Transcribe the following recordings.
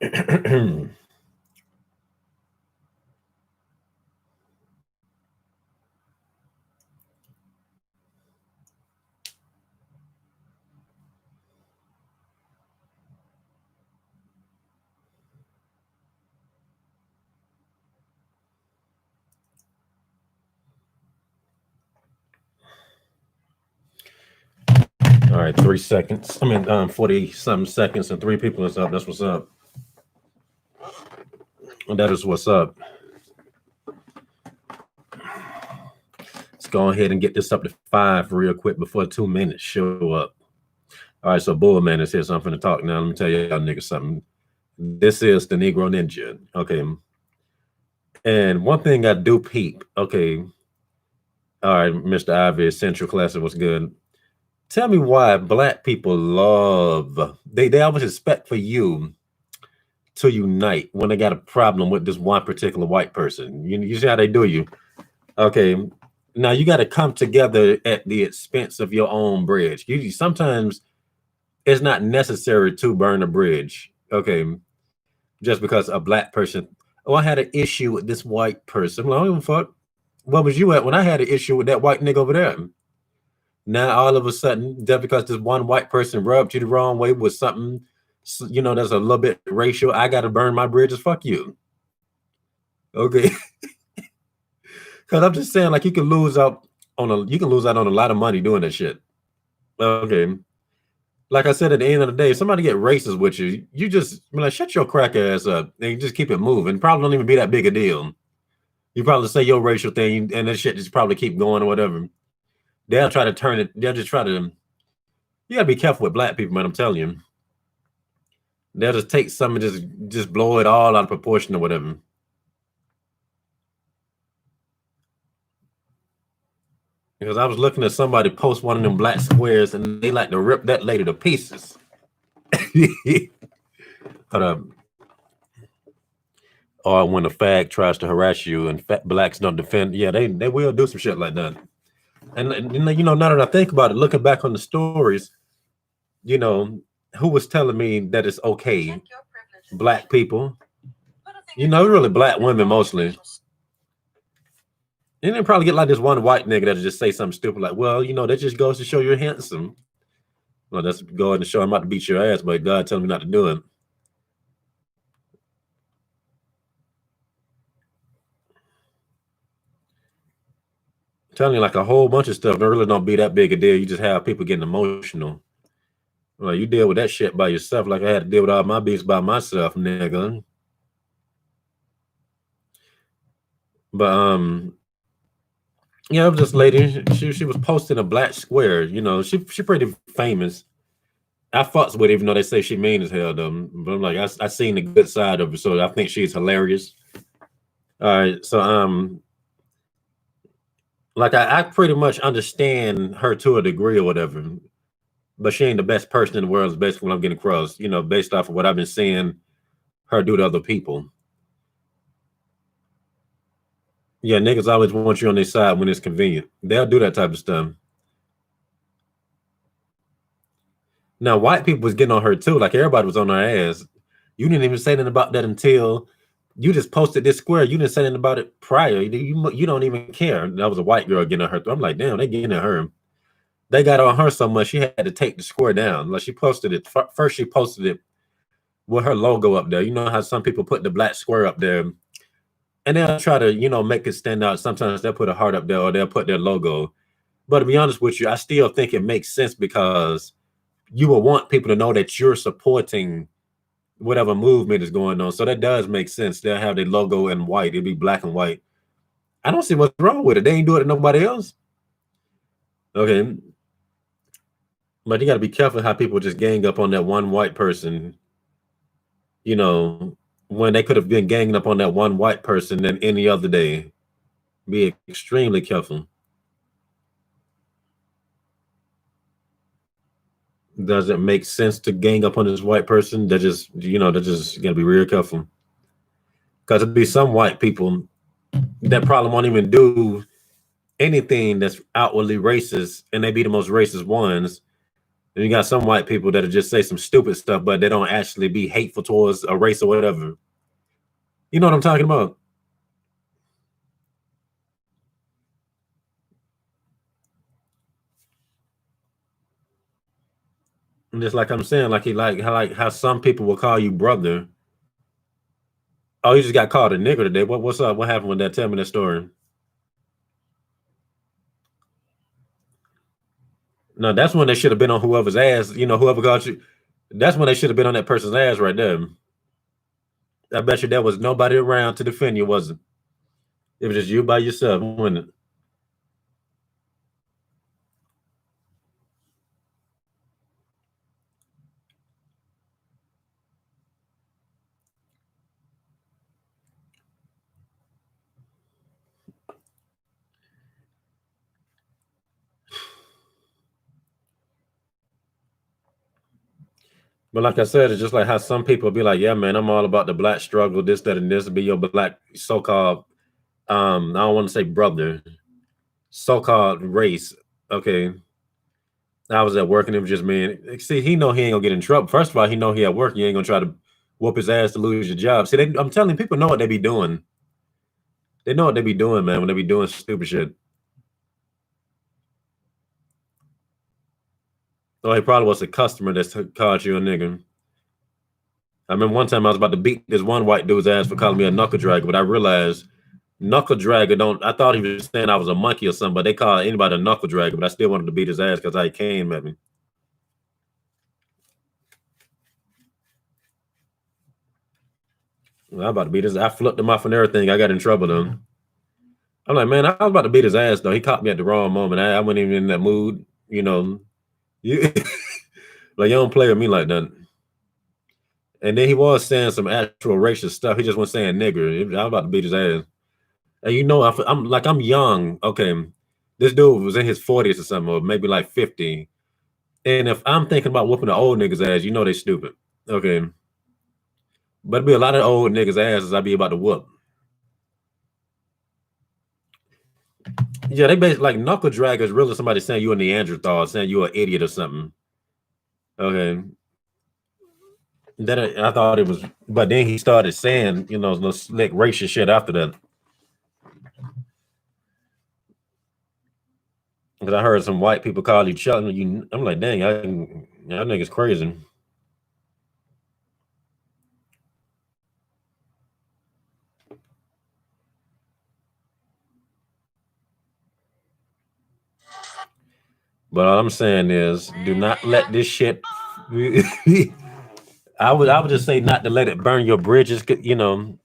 All right, 3 seconds. I mean, 40 something seconds and three people is up. That's what's up. That is what's up. Let's go ahead and get this up to 5 real quick before 2 minutes show up. All right, so Bull Man is here, so I'm finna talk now. Let me tell y'all niggas something. This is the Negro Ninja. Okay. And one thing I do peep, okay. All right, Mr. Ivy, Central Classic was good. Tell me why black people love they always expect for you to unite when they got a problem with this one particular white person. You see how they do you. Okay. Now you got to come together at the expense of your own bridge. Sometimes it's not necessary to burn a bridge. Okay. Just because a black person, oh, I had an issue with this white person. Well, I don't give a fuck. Where was you at when I had an issue with that white nigga over there? Now all of a sudden, just because this one white person rubbed you the wrong way with something, that's a little bit racial, I got to burn my bridges. Fuck you. Okay. Because I'm just saying, like, you can lose out on a lot of money doing that shit. Okay. Like I said, at the end of the day, if somebody get racist with you, you just like, shut your crack ass up and you just keep it moving. Probably don't even be that big a deal. You probably say your racial thing and that shit just probably keep going or whatever. They'll try to turn it. They'll just try to. You gotta be careful with black people, man. I'm telling you. They'll just take some and just blow it all out of proportion or whatever. Because I was looking at somebody post one of them black squares and they like to rip that lady to pieces. Or when a fag tries to harass you and blacks don't defend, yeah, they will do some shit like that. And now that I think about it, looking back on the stories, who was telling me that it's okay? Black people. Really black women mostly. And then probably get like this one white nigga that'll just say something stupid like, well, that just goes to show you're handsome. Well, that's going to show I'm about to beat your ass, but God telling me not to do it. Telling you like a whole bunch of stuff that really don't be that big a deal. You just have people getting emotional. Well, you deal with that shit by yourself, like I had to deal with all my beats by myself, nigga. But yeah, it was this lady. She was posting a black square. She pretty famous. I fucks with her, even though they say she mean as hell, though. But I'm like, I seen the good side of her, so I think she's hilarious. All right, so like I pretty much understand her to a degree or whatever, but she ain't the best person in the world. Is basically what I'm getting across. Based off of what I've been seeing her do to other people. Yeah, niggas always want you on their side when it's convenient. They'll do that type of stuff. Now, white people was getting on her too. Like everybody was on her ass. You didn't even say anything about that until you just posted this square. You didn't say anything about it prior. You don't even care. That was a white girl getting on her. I'm like, damn, they getting at her. They got on her so much she had to take the square down. Like she posted it first. She posted it with her logo up there. You know how some people put the black square up there, and they'll try to make it stand out. Sometimes they'll put a heart up there or they'll put their logo. But to be honest with you, I still think it makes sense because you will want people to know that you're supporting whatever movement is going on. So that does make sense. They'll have their logo in white. It'll be black and white. I don't see what's wrong with it. They ain't do it to nobody else. Okay. But you got to be careful how people just gang up on that one white person, when they could have been ganging up on that one white person than any other day. Be extremely careful. Does it make sense to gang up on this white person? They're just gotta be real careful. Because it'd be some white people that probably won't even do anything that's outwardly racist, and they be the most racist ones. And you got some white people that'll just say some stupid stuff, but they don't actually be hateful towards a race or whatever. You know what I'm talking about? And just like I'm saying, like how some people will call you brother. Oh, you just got called a nigger today. What's up? What happened with that? Tell me that story. No, that's when they should have been on whoever's ass. You know, whoever got you. That's when they should have been on that person's ass right there. I bet you there was nobody around to defend you, wasn't? It was just you by yourself, wasn't it? But like I said, it's just like how some people be like, "Yeah, man, I'm all about the black struggle, this, that, and this." Be your black so-called, I don't want to say brother, so-called race. Okay, I was at work and it was just man. See, he know he ain't gonna get in trouble. First of all, he know he at work. You ain't gonna try to whoop his ass to lose your job. See, I'm telling you, people know what they be doing. They know what they be doing, man. When they be doing stupid shit. Oh, he probably was a customer that called you a nigga. I remember one time I was about to beat this one white dude's ass for calling me a knuckle dragger, but I realized knuckle dragger don't. I thought he was saying I was a monkey or something, but they call anybody a knuckle dragger. But I still wanted to beat his ass because I came at me. I was about to beat his. I flipped him off and everything. I got in trouble though. I'm like, man, I was about to beat his ass though. He caught me at the wrong moment. I wasn't even in that mood. You know, you like you don't play with me like that. And then he was saying some actual racist stuff. He just wasn't saying nigger. I was about to beat his ass. And you know, I'm young. Okay, this dude was in his 40s or something, or maybe like 50. And if I'm thinking about whooping the old niggas ass, you know they stupid. Okay, but it'd be a lot of old niggas asses I'd be about to whoop. Yeah, they basically like knuckle drag is really somebody saying you a Neanderthal, saying you an idiot or something. Okay. Then I thought it was, but then he started saying, you know, no slick racist shit after that. Because I heard some white people call each other. I'm like, dang, that nigga's crazy. But all I'm saying is, do not let this shit. I would just say not to let it burn your bridges. You know,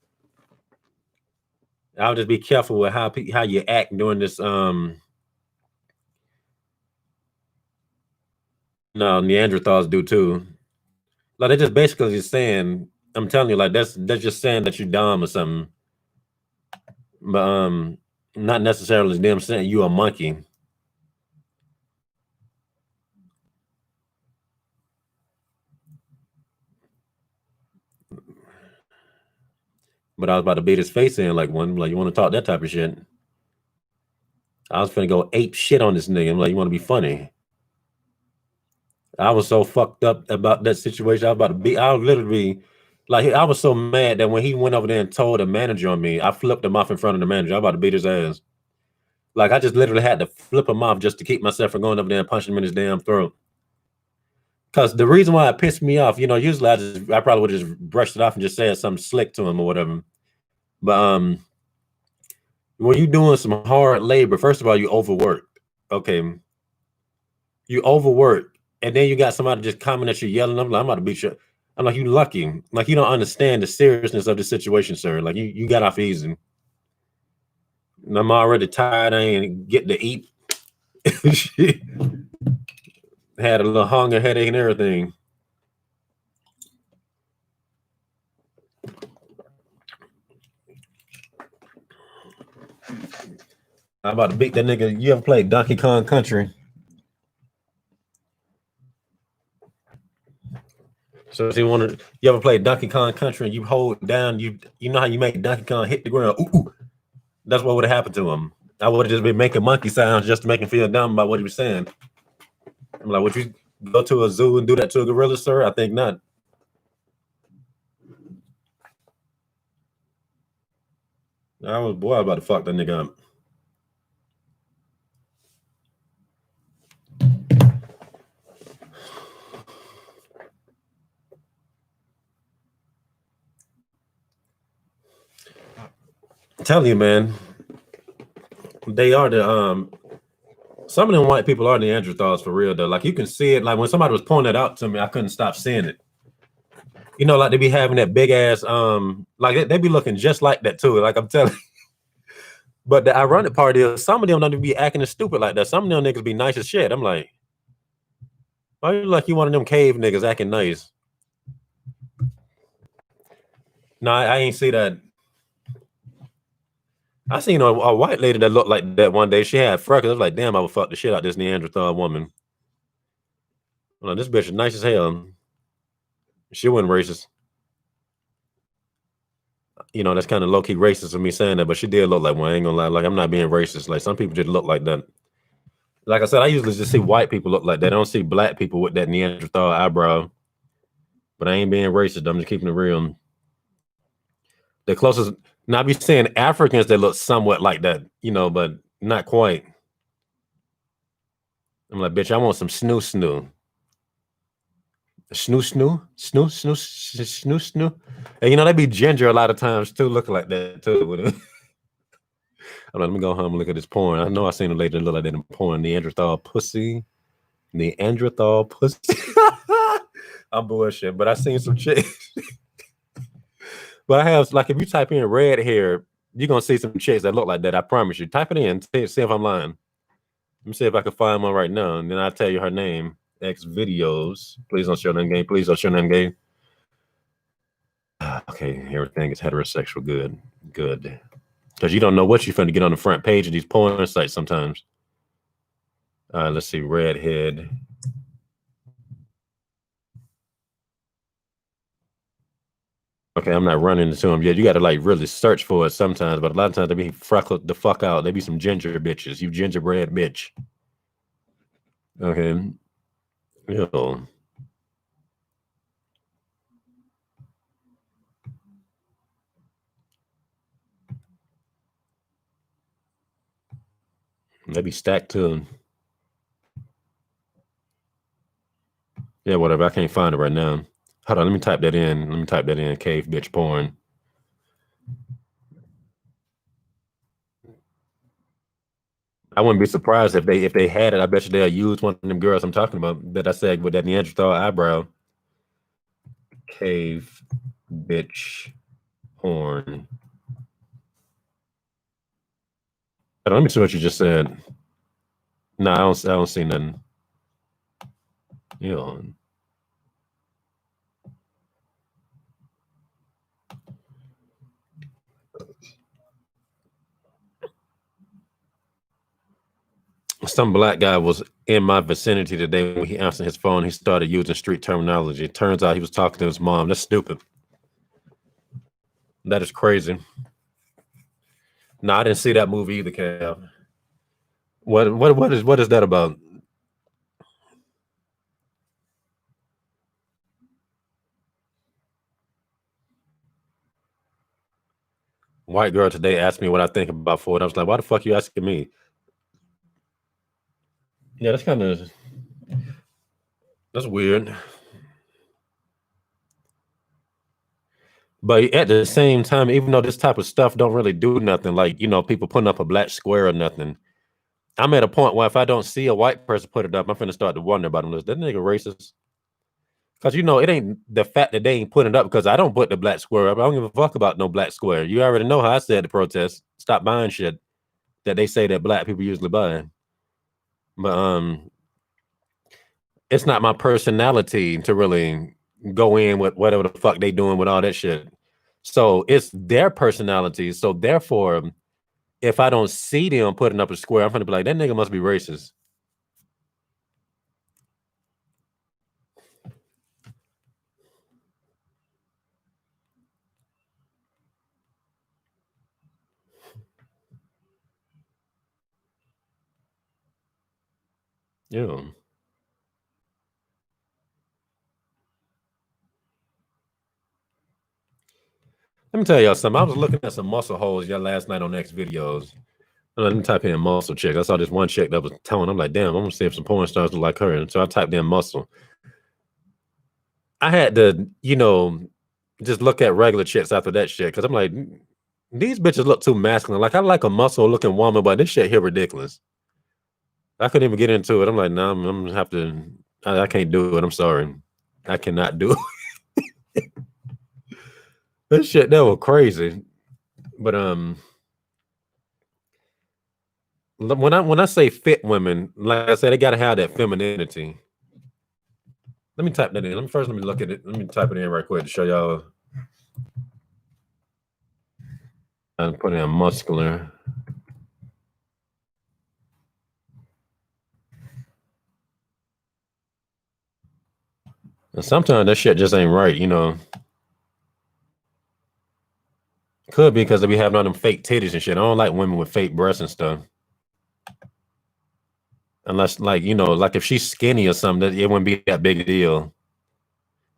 I would just be careful with how you act during this. No, Neanderthals do too. Like they're just basically just saying. I'm telling you, like that's just saying that you're dumb or something. But not necessarily them saying you a monkey. But I was about to beat his face in like one. Like you want to talk that type of shit. I was finna go ape shit on this nigga. I'm like, you want to be funny? I was so fucked up about that situation. I was about to be. I was literally like, I was so mad that when he went over there and told the manager on me, I flipped him off in front of the manager. I was about to beat his ass. Like I just literally had to flip him off just to keep myself from going over there and punching him in his damn throat. Because the reason why it pissed me off, you know, usually I probably would have just brushed it off and just said something slick to him or whatever. But when you doing some hard labor, first of all, you overworked. Okay, you overwork, and then you got somebody just coming at you yelling. I'm about to beat you. I'm like, you lucky. Like you don't understand the seriousness of the situation, sir. Like you got off easy. And I'm already tired. I ain't getting to eat. Had a little hunger, headache, and everything. I'm about to beat that nigga. You ever played Donkey Kong Country? So if you ever played Donkey Kong Country and you hold down, you know how you make Donkey Kong hit the ground. Ooh, ooh. That's what would have happened to him. I would have just been making monkey sounds just to make him feel dumb about what he was saying. I'm like, what you Go to a zoo and do that to a gorilla, sir? I think not. I was about to fuck that nigga up. I'm telling you, man. They are the some of them white people are Neanderthals for real though. Like you can see it. Like when somebody was pointing it out to me, I couldn't stop seeing it. You know, like they be having that big ass like they be looking just like that too. Like I'm telling you. But the ironic part is some of them don't be acting as stupid like that. Some of them niggas be nice as shit. I'm like, why you like you one of them cave niggas acting nice? No, I ain't see that. I seen a white lady that looked like that one day. She had freckles. I was like, damn, I would fuck the shit out this Neanderthal woman. Well, this bitch is nice as hell. She wasn't racist. You know, that's kind of low key racist of me saying that, but she did look like one. I ain't gonna lie. Like, I'm not being racist. Like, some people just look like that. Like I said, I usually just see white people look like that. I don't see black people with that Neanderthal eyebrow. But I ain't being racist. I'm just keeping it real. The closest, now I be saying Africans that look somewhat like that, you know, but not quite. I'm like, bitch, I want some snoo snoo. Snoo snoo? Snoo snoo snoo snoo. And you know, they be ginger a lot of times too, looking like that too. I'm like, let me go home and look at this porn. I know I seen a lady that look like that in porn. Neanderthal pussy. Neanderthal pussy. I'm bullshit, but I seen some chicks. But I have, like, if you type in red hair, you're gonna see some chicks that look like that. I promise you. Type it in, see if I'm lying. Let me see if I can find one right now, and then I'll tell you her name. X videos. Please don't show them game. Please don't show them game. Okay, everything is heterosexual. Good, good. Because you don't know what you're finna get on the front page of these porn sites sometimes. Let's see, redhead. Okay, I'm not running into them yet. You got to like really search for it sometimes, but a lot of times they be freckled the fuck out. They be some ginger bitches. You gingerbread bitch. Okay. Yo. They be stacked too. Yeah, whatever. I can't find it right now. Hold on, let me type that in. Let me type that in. Cave bitch porn. I wouldn't be surprised if they had it. I bet you they'll use one of them girls I'm talking about that I said with that Neanderthal eyebrow. Cave bitch porn. Let me see what you just said. No, I don't see nothing. You know. Some black guy was in my vicinity today. When he answered his phone, he started using street terminology. It turns out he was talking to his mom. That's stupid. That is crazy. No, I didn't see that movie either, Cal. What is that about? White girl today asked me what I think about Ford. I was like, why the fuck you asking me? Yeah, that's weird. But at the same time, even though this type of stuff don't really do nothing, like people putting up a black square or nothing, I'm at a point where if I don't see a white person put it up, I'm finna start to wonder about them. Is that nigga racist? Because it ain't the fact that they ain't putting it up because I don't put the black square up. I don't give a fuck about no black square. You already know how I said the protest. Stop buying shit that they say that black people usually buy. But it's not my personality to really go in with whatever the fuck they doing with all that shit. So it's their personality. So therefore, if I don't see them putting up a square, I'm gonna be like, that nigga must be racist. Yeah. Let me tell y'all something. I was looking at some muscle holes last night on X videos. Let me type in muscle chick. I saw this one chick that was telling. I'm like, damn, I'm gonna see if some porn stars look like her. And so I typed in muscle. I had to, just look at regular chicks after that shit because I'm like, these bitches look too masculine. Like I like a muscle looking woman, but this shit here ridiculous. I couldn't even get into it. I'm like, nah, I'm gonna have to. I can't do it. I'm sorry, I cannot do it. This shit that was crazy. But when I say fit women, like I said, they gotta have that femininity. Let me type that in. Let me look at it. Let me type it in right quick to show y'all. I'm putting in muscular. And sometimes that shit just ain't right, Could be because they be having all them fake titties and shit. I don't like women with fake breasts and stuff. Unless, like, like if she's skinny or something, it wouldn't be that big a deal.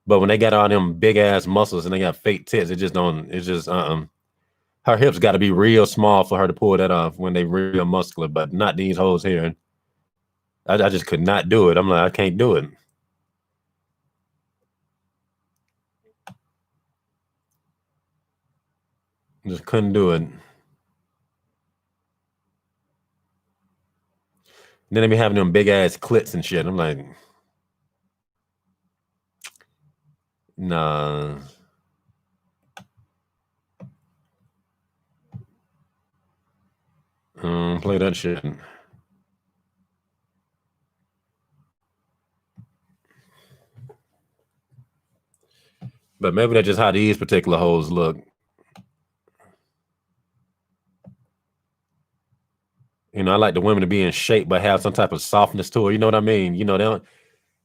But when they got all them big ass muscles and they got fake tits, it just don't. It's just her hips got to be real small for her to pull that off when they real muscular. But not these hoes here. I just could not do it. I'm like, I can't do it. Just couldn't do it. Then they be having them big ass clits and shit. I'm like, nah. Play that shit. But maybe that's just how these particular hoes look. I like the women to be in shape but have some type of softness to her. You know what I mean? They don't,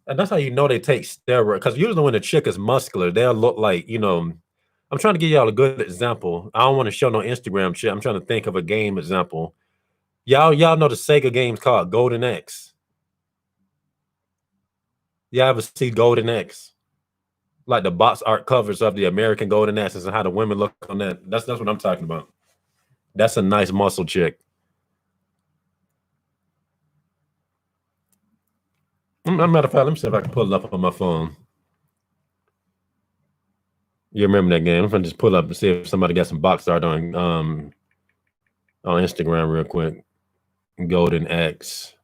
and that's how they take steroids. Because usually when a chick is muscular, they'll look like, I'm trying to give y'all a good example. I don't want to show no Instagram shit. I'm trying to think of a game example. Y'all know the Sega games called Golden Axe. Y'all ever see Golden Axe? Like the box art covers of the American Golden Axes and how the women look on that. That's what I'm talking about. That's a nice muscle chick. Matter of fact, let me see if I can pull it up on my phone. You remember that game? I'm gonna just pull up and see if somebody got some box art on Instagram real quick. Golden Axe.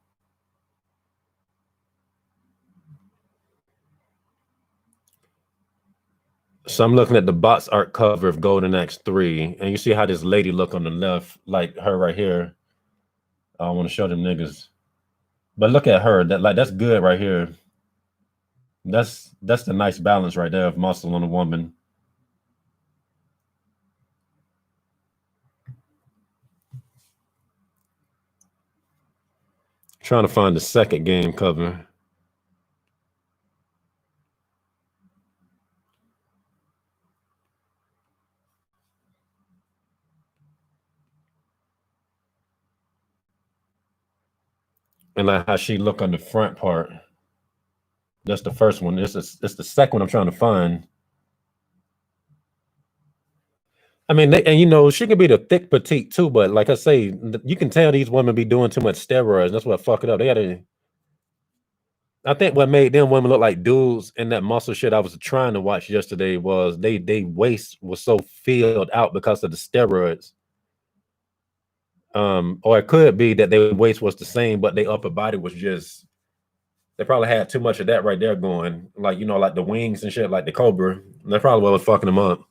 So I'm looking at the box art cover of Golden Axe 3, and you see how this lady look on the left, like her right here. I want to show them niggas, but look at her. That's good right here. That's the nice balance right there of muscle on a woman. Trying to find the second game cover. And like how she look on the front part. That's the first one. It's the second one I'm trying to find. I mean, she can be the thick petite too, but like I say, you can tell these women be doing too much steroids. That's what fuck it up. They gotta. I think what made them women look like dudes in that muscle shit I was trying to watch yesterday was they waist was so filled out because of the steroids. Or it could be that their waist was the same, but their upper body was just. They probably had too much of that right there going, like like the wings and shit, like the Cobra. That's probably what was fucking them up.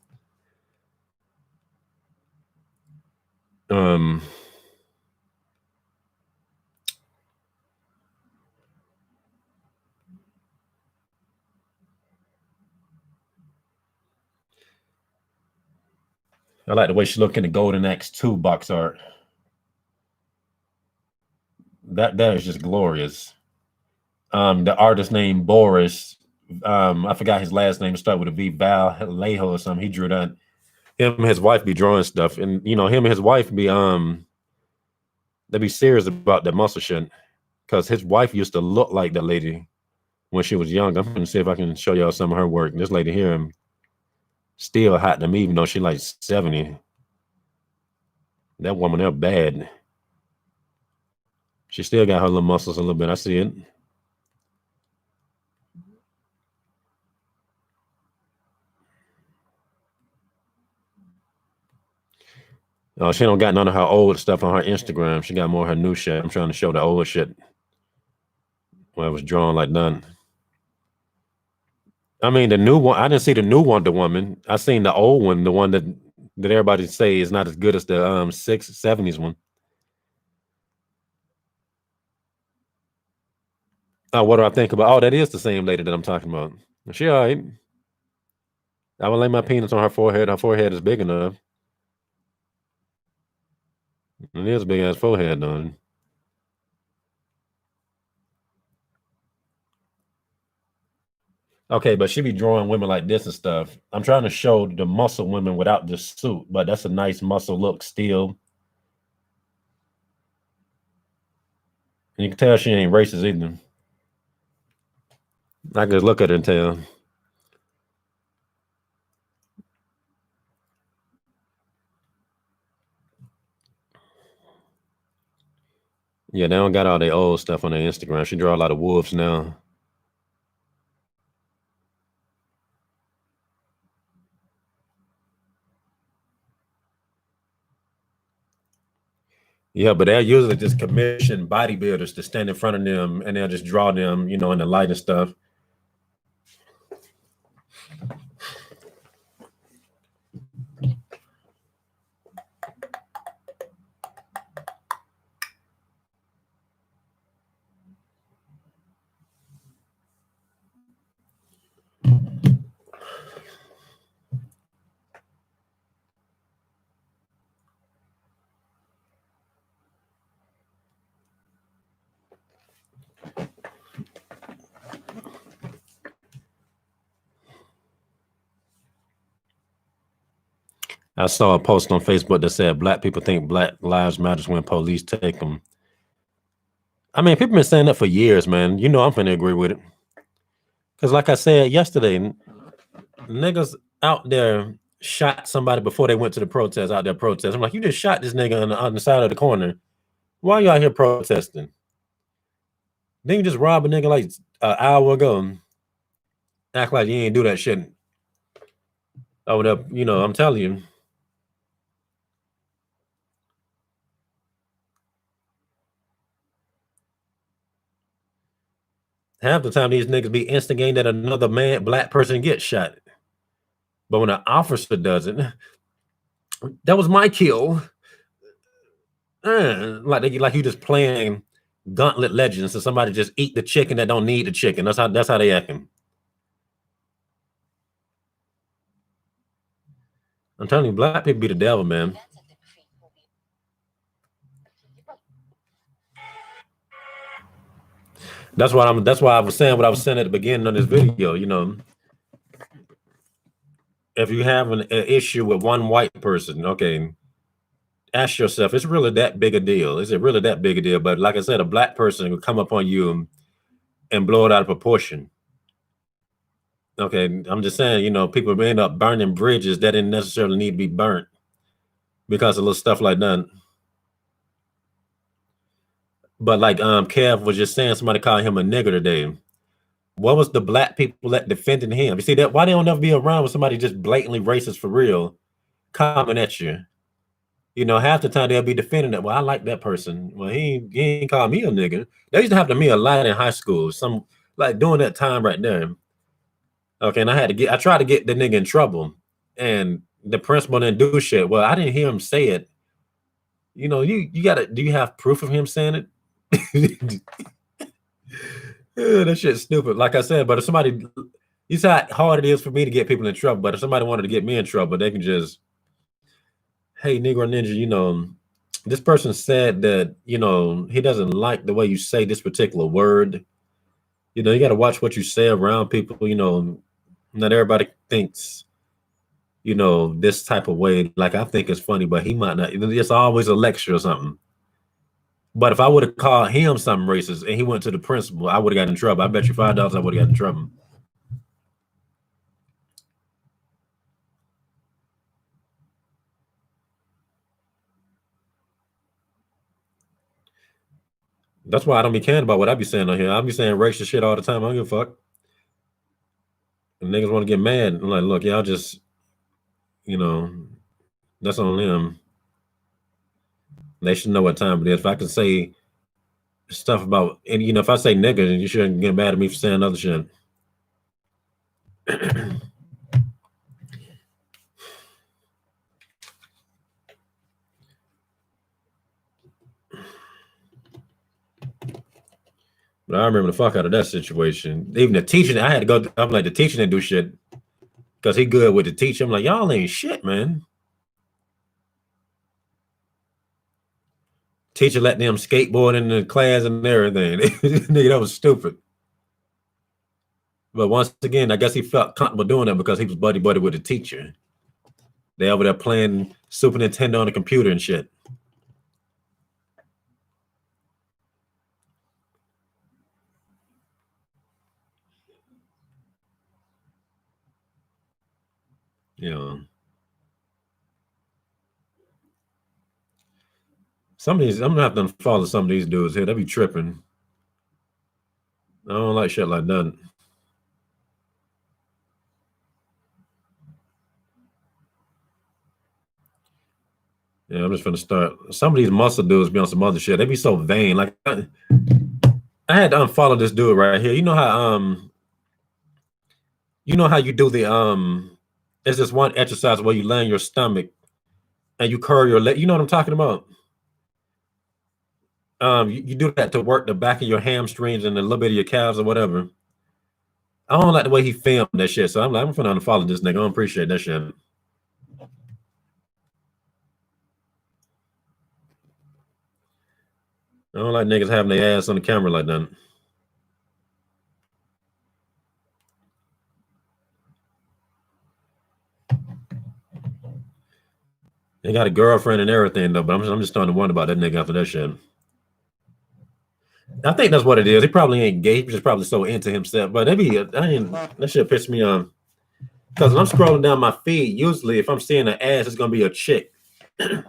I like the way she looked in the Golden Axe 2 box art. That is just glorious. The artist named Boris, I forgot his last name, start with a V, Vallejo or something. He drew that. Him and his wife be drawing stuff, and him and his wife be they be serious about that muscle shit. Because his wife used to look like that lady when she was young. I'm gonna see if I can show y'all some of her work. This lady here, Still hot to me, even though she like 70. That woman there bad. She still got her little muscles a little bit. I see it. Oh, she don't got none of her old stuff on her Instagram. She got more of her new shit. I'm trying to show the old shit. Well, it was drawn like none. I mean, the new one. I didn't see the new Wonder Woman. I seen the old one, the one that everybody say is not as good as the 70s one. Oh, what do I think about? Oh, that is the same lady that I'm talking about. She all right. I will lay my penis on her forehead. Her forehead is big enough. It is a big ass forehead, though. Okay, but she be drawing women like this and stuff. I'm trying to show the muscle women without the suit, but that's a nice muscle look still. And you can tell she ain't racist either. I can just look at her and tell. Yeah, they don't got all their old stuff on their Instagram. She draw a lot of wolves now. Yeah, but they're usually just commission bodybuilders to stand in front of them and they'll just draw them, in the light and stuff. I saw a post on Facebook that said black people think Black Lives Matters when police take them. I mean, people been saying that for years, man. I'm finna agree with it. Because like I said yesterday, niggas out there shot somebody before they went to the protest, out there protesting. I'm like, you just shot this nigga on the side of the corner. Why are you out here protesting? Then you just rob a nigga like an hour ago. Act like you ain't do that shit. Over there, I'm telling you. Half the time these niggas be instigating that another black person gets shot. But when an officer does it, that was my kill. Like you just playing Gauntlet Legends, so somebody just eat the chicken that don't need the chicken. That's how they acting. I'm telling you, black people be the devil, man. That's why I was saying what I was saying at the beginning of this video. If you have an issue with one white person, okay, ask yourself, is it really that big a deal? Is it really that big a deal? But like I said, a black person will come up on you and blow it out of proportion. Okay, I'm just saying, people end up burning bridges that didn't necessarily need to be burnt because of little stuff like that. But like Kev was just saying, somebody called him a nigger today. What was the black people that defending him? You see that? Why they don't ever be around with somebody just blatantly racist for real coming at you? Half the time they'll be defending it. Well, I like that person. Well, he ain't called me a nigger. That used to happen to me a lot in high school. Some like during that time right there. Okay, and I tried to get the nigga in trouble, and the principal didn't do shit. Well, I didn't hear him say it. You gotta. Do you have proof of him saying it? That shit's stupid. Like I said, but if somebody, you see how hard it is for me to get people in trouble. But if somebody wanted to get me in trouble, they can just, hey, Negro Ninja, this person said that, he doesn't like the way you say this particular word. You got to watch what you say around people. Not everybody thinks, this type of way. Like I think it's funny, but he might not. It's always a lecture or something. But if I would have called him something racist and he went to the principal, I would have got in trouble. I bet you $5 I would have got in trouble. That's why I don't be caring about what I be saying on here. I be saying racial shit all the time. I don't give a fuck. And niggas want to get mad. I'm like, look, y'all just, you know, that's on them. They should know what time it is. If I can say stuff about, and if I say nigga, you shouldn't get mad at me for saying other shit. But I remember the fuck out of that situation. Even the teaching, I had to go. I'm like, the teacher didn't do shit because he good with the teacher. I'm like, y'all ain't shit, man. Teacher let them skateboard in the class and everything. Nigga, that was stupid. But once again, I guess he felt comfortable doing that because he was buddy with the teacher. They over there playing Super Nintendo on the computer and shit. Some of these, I'm gonna have to follow some of these dudes here. They be tripping. I don't like shit like that. Yeah, I'm just gonna start. Some of these muscle dudes be on some other shit. They be so vain. Like I had to unfollow this dude right here. You know how you do the there's this one exercise where you lay on your stomach and you curl your leg. You know what I'm talking about? You do that to work the back of your hamstrings and a little bit of your calves or whatever. I don't like the way he filmed that shit, so I'm like, I'm finna unfollow this nigga. I don't appreciate that shit. I don't like niggas having their ass on the camera like that. He got a girlfriend and everything though, but I'm just starting to wonder about that nigga after that shit. I think that's what it is. He probably ain't gay. He's just probably so into himself. But that shit pissed me off. Because when I'm scrolling down my feed, usually if I'm seeing an ass, it's gonna be a chick. And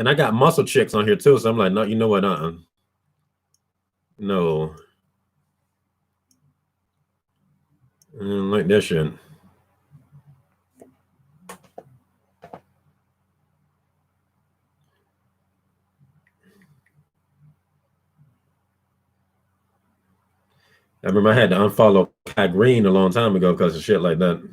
I got muscle chicks on here too, so I'm like, no, you know what? No. I don't like that shit. I remember I had to unfollow Kai Green a long time ago because of shit like that.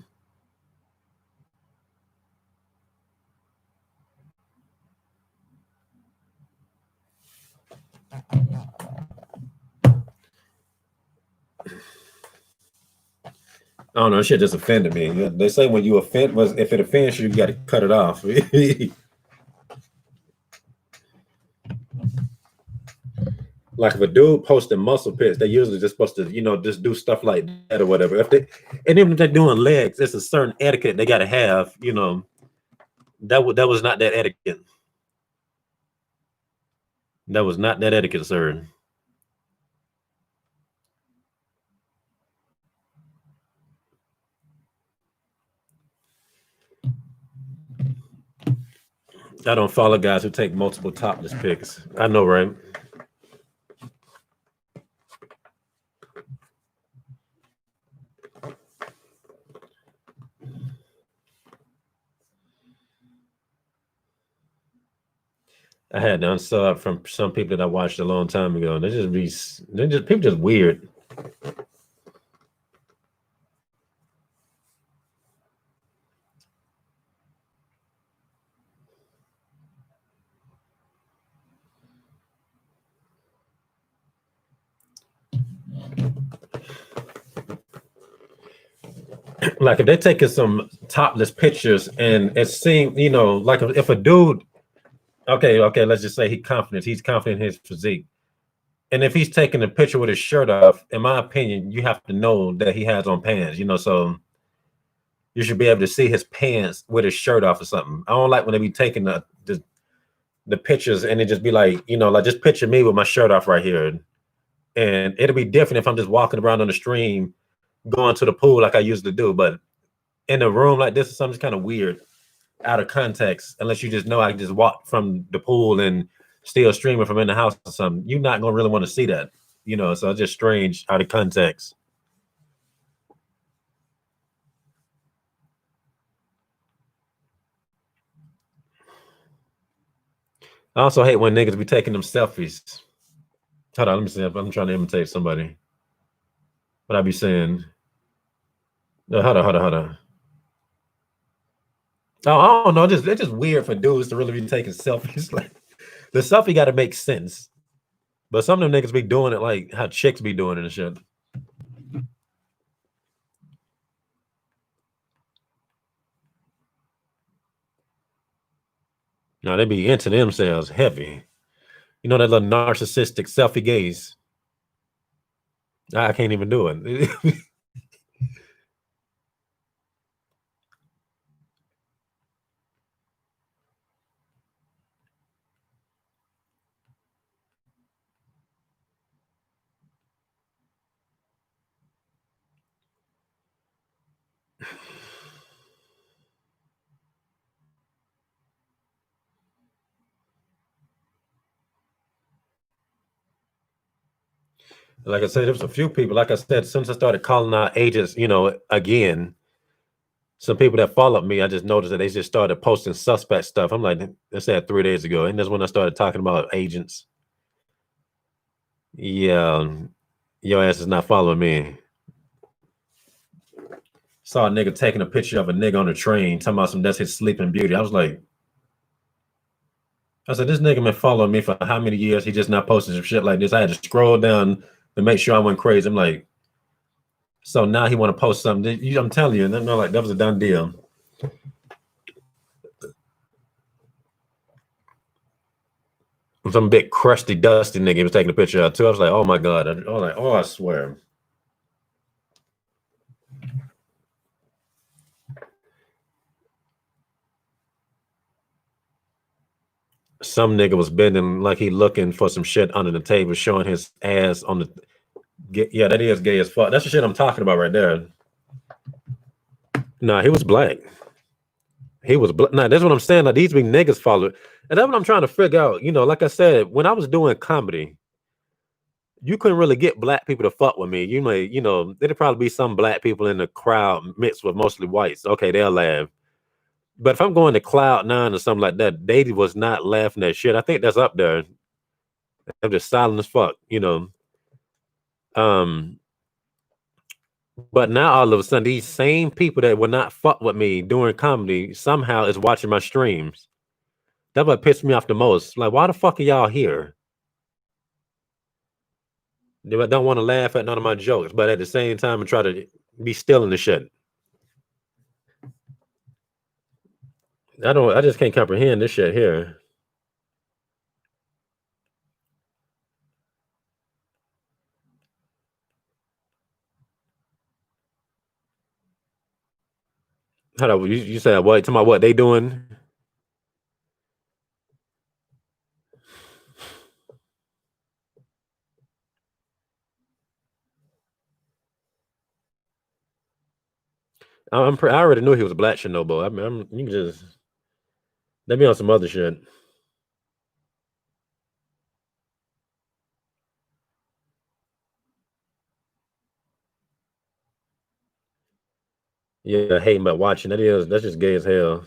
I don't know. Shit just offended me. They say when you offend, if it offends you, you got to cut it off. Like if a dude posting muscle pics, they usually just supposed to, just do stuff like that or whatever. And even if they're doing legs, there's a certain etiquette they got to have. That was not that etiquette. That was not that etiquette, sir. I don't follow guys who take multiple topless pics. I know, right? I had to unsub from some people that I watched a long time ago. People just weird. Like if they're taking some topless pictures and it seems, like if a dude, okay, let's just say he's confident in his physique. And if he's taking a picture with his shirt off, in my opinion, you have to know that he has on pants, so you should be able to see his pants with his shirt off or something. I don't like when they be taking the pictures and it just be like, like just picture me with my shirt off right here. And it'll be different if I'm just walking around on the stream, going to the pool like I used to do. But in a room like this, something's kind of weird, out of context, unless you just know I can just walk from the pool and still streaming from in the house or something, you're not gonna really want to see that, you know. So it's just strange out of context. I also hate when niggas be taking them selfies. Hold on, let me see. I'm trying to imitate somebody. What I be saying? Hold on. Oh, I don't know. It's just weird for dudes to really be taking selfies. Like the selfie got to make sense, but some of them niggas be doing it like how chicks be doing it and shit. No, they be into themselves heavy. You know that little narcissistic selfie gaze. I can't even do it. Like I said, there was a few people. Like I said, since I started calling out agents, you know, again, some people that followed me, I just noticed that they just started posting suspect stuff. I'm like, I said 3 days ago, and that's when I started talking about agents. Yeah, your ass is not following me. Saw a nigga taking a picture of a nigga on a train, talking about some that's his sleeping beauty. I was like, I said, this nigga been following me for how many years? He just not posting some shit like this. I had to scroll down to make sure I went crazy. I'm like, so now he want to post something. I'm telling you, and they're like, that was a done deal. Some big crusty, dusty nigga was taking a picture of too. I was like, oh my god. I was like, oh, I swear. Some nigga was bending like he looking for some shit under the table, showing his ass on the. Yeah, that is gay as fuck. That's the shit I'm talking about right there. Nah, he was black. He was black. Nah, that's what I'm saying. Like these big niggas follow, and that's what I'm trying to figure out. You know, like I said, when I was doing comedy, you couldn't really get black people to fuck with me. You may, you know, there'd probably be some black people in the crowd mixed with mostly whites. Okay, they'll laugh. But if I'm going to Cloud9 or something like that, they was not laughing at shit. I think that's up there. I'm just silent as fuck, you know. Um, but now all of a sudden, these same people that would not fuck with me doing comedy somehow is watching my streams. That's what pissed me off the most. Like, why the fuck are y'all here? They don't want to laugh at none of my jokes, but at the same time, and try to be still in the shit. I just can't comprehend this shit here. Hold on, you said what? Talking about what they doing? I already knew he was a black Shinobu. I mean, you can just let me on some other shit. Yeah, hating but watching. That's just gay as hell.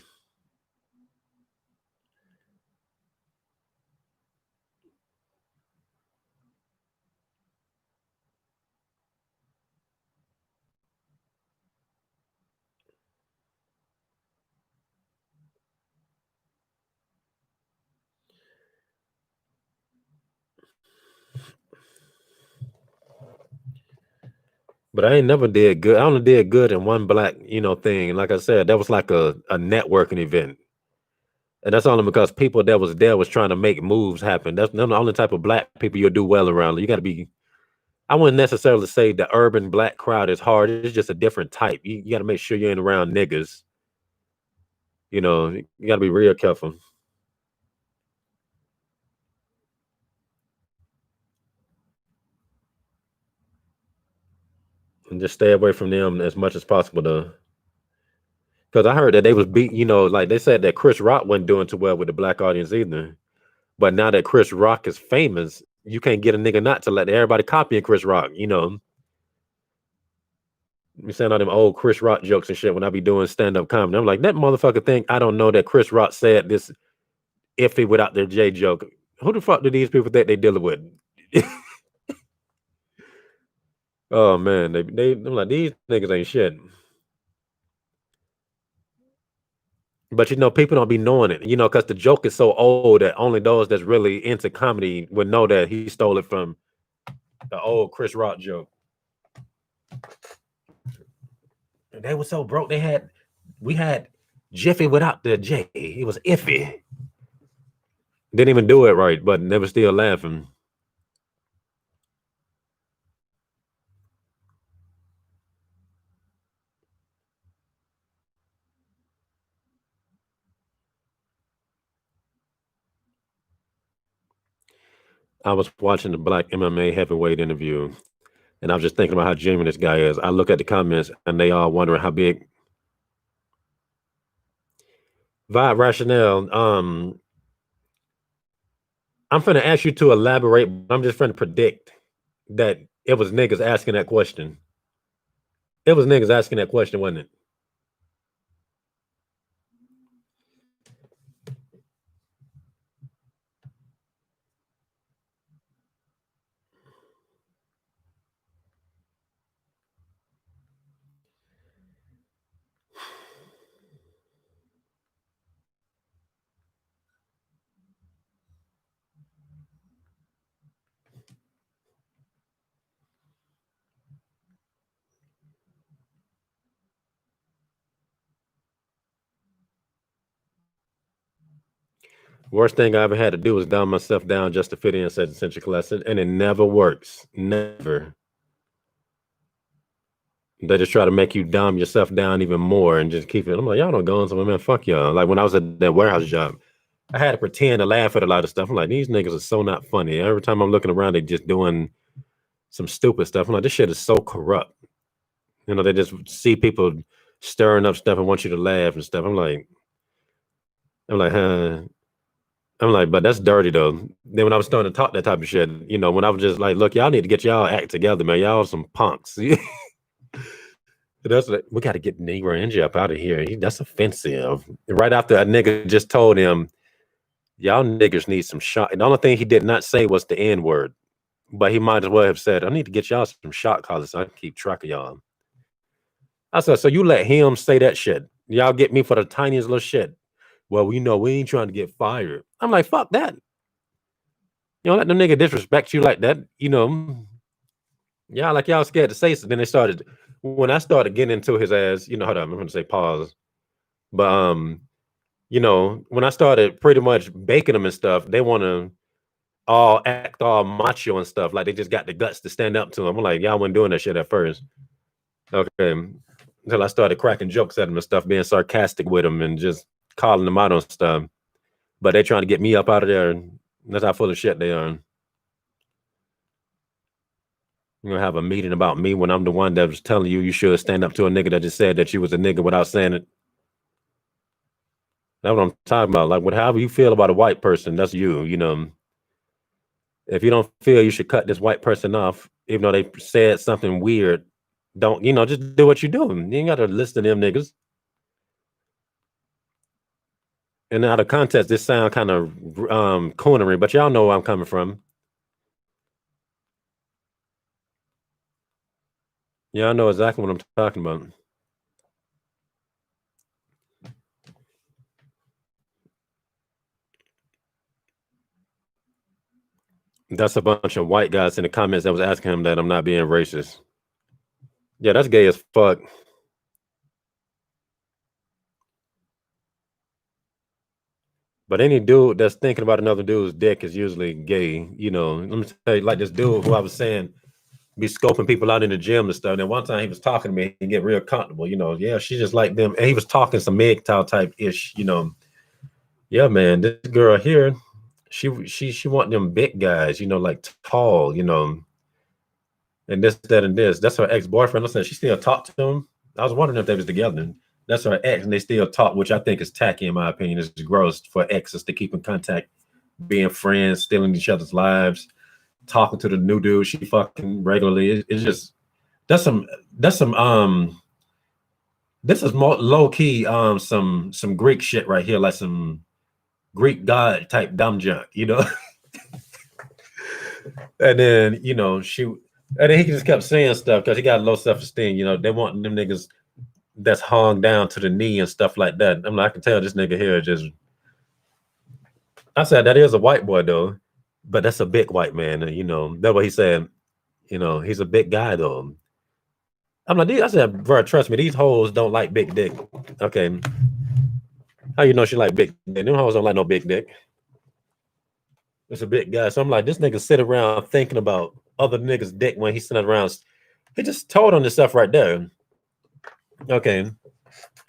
But I ain't never did good. I only did good in one black, you know, thing. Like I said, that was like a networking event. And that's only because people that was there was trying to make moves happen. That's the only type of black people you'll do well around. You got to be. I wouldn't necessarily say the urban black crowd is hard. It's just a different type. You got to make sure you're in around niggas. You know, you got to be real careful and just stay away from them as much as possible. Though, because I heard that they was beat. You know, like they said that Chris Rock wasn't doing too well with the black audience either. But now that Chris Rock is famous, you can't get a nigga not to let everybody copying Chris Rock, you know. We saying all them old Chris Rock jokes and shit when I be doing stand-up comedy. I'm like, that motherfucker think I don't know that Chris Rock said this iffy without their J joke. Who the fuck do these people think they dealing with? Oh man, I'm like, these niggas ain't shit. But you know, people don't be knowing it, you know, because the joke is so old that only those that's really into comedy would know that he stole it from the old Chris Rock joke. And they were so broke, we had Jiffy without the J. It was iffy. Didn't even do it right, but never still laughing. I was watching the Black MMA heavyweight interview, and I was just thinking about how genuine this guy is. I look at the comments, and they all wondering how big. Vibe Rationale, I'm finna ask you to elaborate, but I'm just trying to predict that it was niggas asking that question. It was niggas asking that question, wasn't it? Worst thing I ever had to do was dumb myself down just to fit in such essential class, and it never works. Never. They just try to make you dumb yourself down even more and just keep it. I'm like, y'all don't go on somewhere, man. Fuck y'all. Like when I was at that warehouse job, I had to pretend to laugh at a lot of stuff. I'm like, these niggas are so not funny. Every time I'm looking around, they just doing some stupid stuff. I'm like, this shit is so corrupt. You know, they just see people stirring up stuff and want you to laugh and stuff. I'm like, huh. I'm like, but that's dirty though. Then when I was starting to talk that type of shit, you know, when I was just like, look, y'all need to get y'all act together, man. Y'all some punks. That's like, we got to get Negro Ninja up out of here. That's offensive. Right after a nigga just told him, y'all niggas need some shot. And the only thing he did not say was the N word, but he might as well have said, I need to get y'all some shot collars so I can keep track of y'all. I said, so you let him say that shit. Y'all get me for the tiniest little shit. Well, we know we ain't trying to get fired. I'm like, fuck that. You don't let them nigga disrespect you like that, you know. Yeah, like y'all scared to say something. Then they started, when I started getting into his ass, you know, hold on, I'm gonna say pause. But you know, when I started pretty much baking them and stuff, they want to all act all macho and stuff, like they just got the guts to stand up to them. I'm like, y'all wasn't doing that shit at first. Okay. Until I started cracking jokes at them and stuff, being sarcastic with them and just calling them out on stuff. But they trying to get me up out of there. That's how full of shit they are. You're gonna have a meeting about me when I'm the one that was telling you should stand up to a nigga that just said that you was a nigga without saying it. That's what I'm talking about. Like, however you feel about a white person, that's you, you know. If you don't feel you should cut this white person off, even though they said something weird, don't, you know, just do what you do. You ain't got to listen to them niggas. And out of context, this sound kind of cornery, but y'all know where I'm coming from. Yeah, I know exactly what I'm talking about. That's a bunch of white guys in the comments that was asking him that I'm not being racist. Yeah, that's gay as fuck. But any dude that's thinking about another dude's dick is usually gay. You know, let me tell you, like this dude who I was saying be scoping people out in the gym and stuff. And one time he was talking to me and get real comfortable, you know. Yeah, she just like them. And he was talking some MGTOW type ish, you know. Yeah, man, this girl here, she want them big guys, you know, like tall, you know, and this, that, and this. That's her ex-boyfriend. I said she still talked to him. I was wondering if they was together. That's her ex, and they still talk, which I think is tacky in my opinion. It's gross for exes to keep in contact being friends, stealing each other's lives, talking to the new dude she fucking regularly. It's just that's some this is more low key some Greek shit right here, like some Greek god type dumb junk, you know. And then and then he just kept saying stuff because he got low self-esteem. You know, they want them niggas that's hung down to the knee and stuff like that. I'm like, I can tell this nigga here just. I said that is a white boy though, but that's a big white man. You know, that's what he said. You know, he's a big guy though. I'm like, I said, bro, trust me, these hoes don't like big dick. Okay, how you know she like big dick? Them hoes don't like no big dick. It's a big guy. So I'm like, this nigga sit around thinking about other niggas' dick when he's sitting around. He just told on this stuff right there. Okay,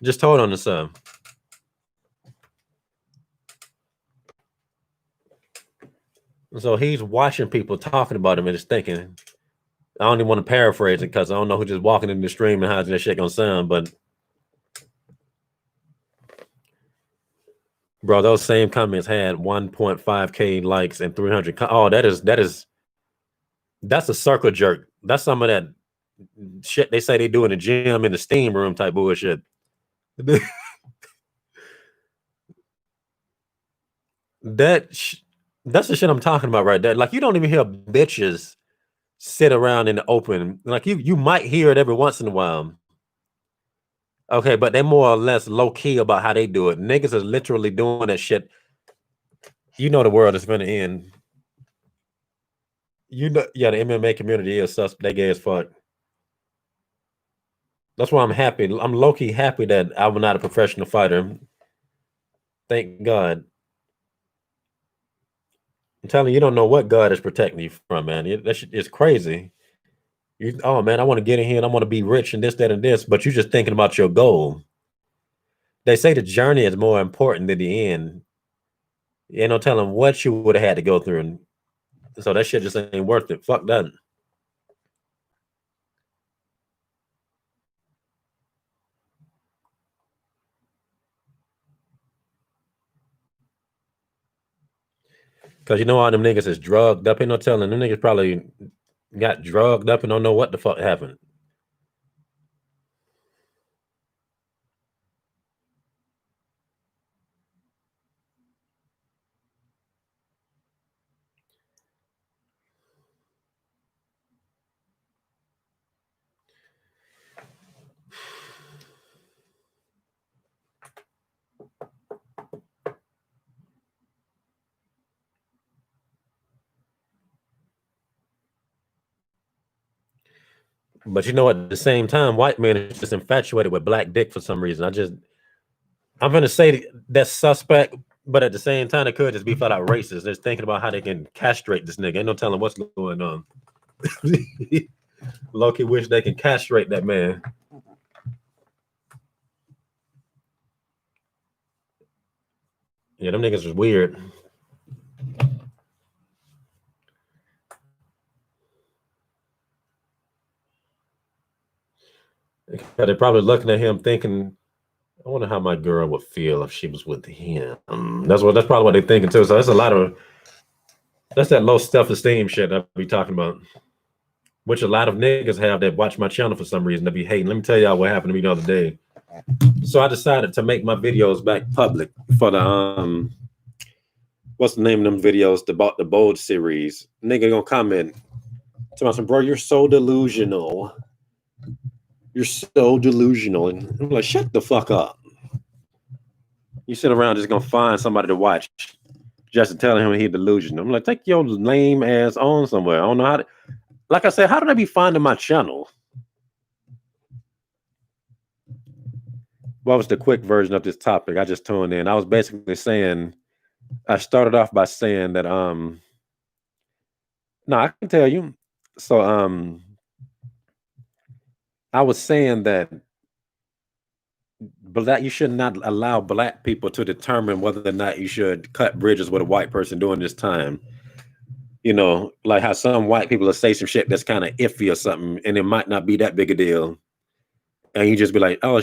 just told on this stuff. So he's watching people talking about him and just thinking. I don't even want to paraphrase it because I don't know who just walking in the stream and how that shit gonna sound, but bro, those same comments had 1.5K likes and 300. Oh, that's a circle jerk. That's some of that shit they say they do in the gym in the steam room type bullshit. That's the shit I'm talking about right there. Like you don't even hear bitches sit around in the open. Like you might hear it every once in a while. Okay, but they're more or less low key about how they do it. Niggas is literally doing that shit. You know the world is gonna end. You know, yeah, the MMA community is sus. They gay as fuck. That's why I'm happy. I'm low key happy that I'm not a professional fighter. Thank God. I'm telling you, you don't know what God is protecting you from, man. That shit is crazy. Oh man, I want to get in here and I want to be rich and this, that, and this, but you're just thinking about your goal. They say the journey is more important than the end. You ain't no telling what you would have had to go through. And so that shit just ain't worth it. Fuck that. Cause you know all them niggas is drugged up. Ain't no telling them niggas probably got drugged up and don't know what the fuck happened. But you know, at the same time, white men is just infatuated with black dick for some reason. I'm gonna say that's suspect, but at the same time, it could just be flat out racist. They're thinking about how they can castrate this nigga. Ain't no telling what's going on. Loki wish they can castrate that man. Yeah, them niggas was weird. They're probably looking at him thinking, I wonder how my girl would feel if she was with him. That's probably what they're thinking too. So that's that low self-esteem shit I be talking about. Which a lot of niggas have that watch my channel for some reason. They be hating. Let me tell y'all what happened to me the other day. So I decided to make my videos back public for the what's the name of them videos? The Bold series. Nigga gonna comment. Tell me, bro, you're so delusional. You're so delusional. And I'm like, shut the fuck up. You sit around just gonna find somebody to watch just to tell him he's delusional. I'm like, take your lame ass on somewhere. I don't know how to, like I said, how did I be finding my channel? What was the quick version of this topic? I just tuned in. I was basically saying, I started off by saying that no, I can tell you. So I was saying that you should not allow black people to determine whether or not you should cut bridges with a white person during this time. You know, like how some white people will say some shit that's kind of iffy or something, and it might not be that big a deal. And you just be like, oh,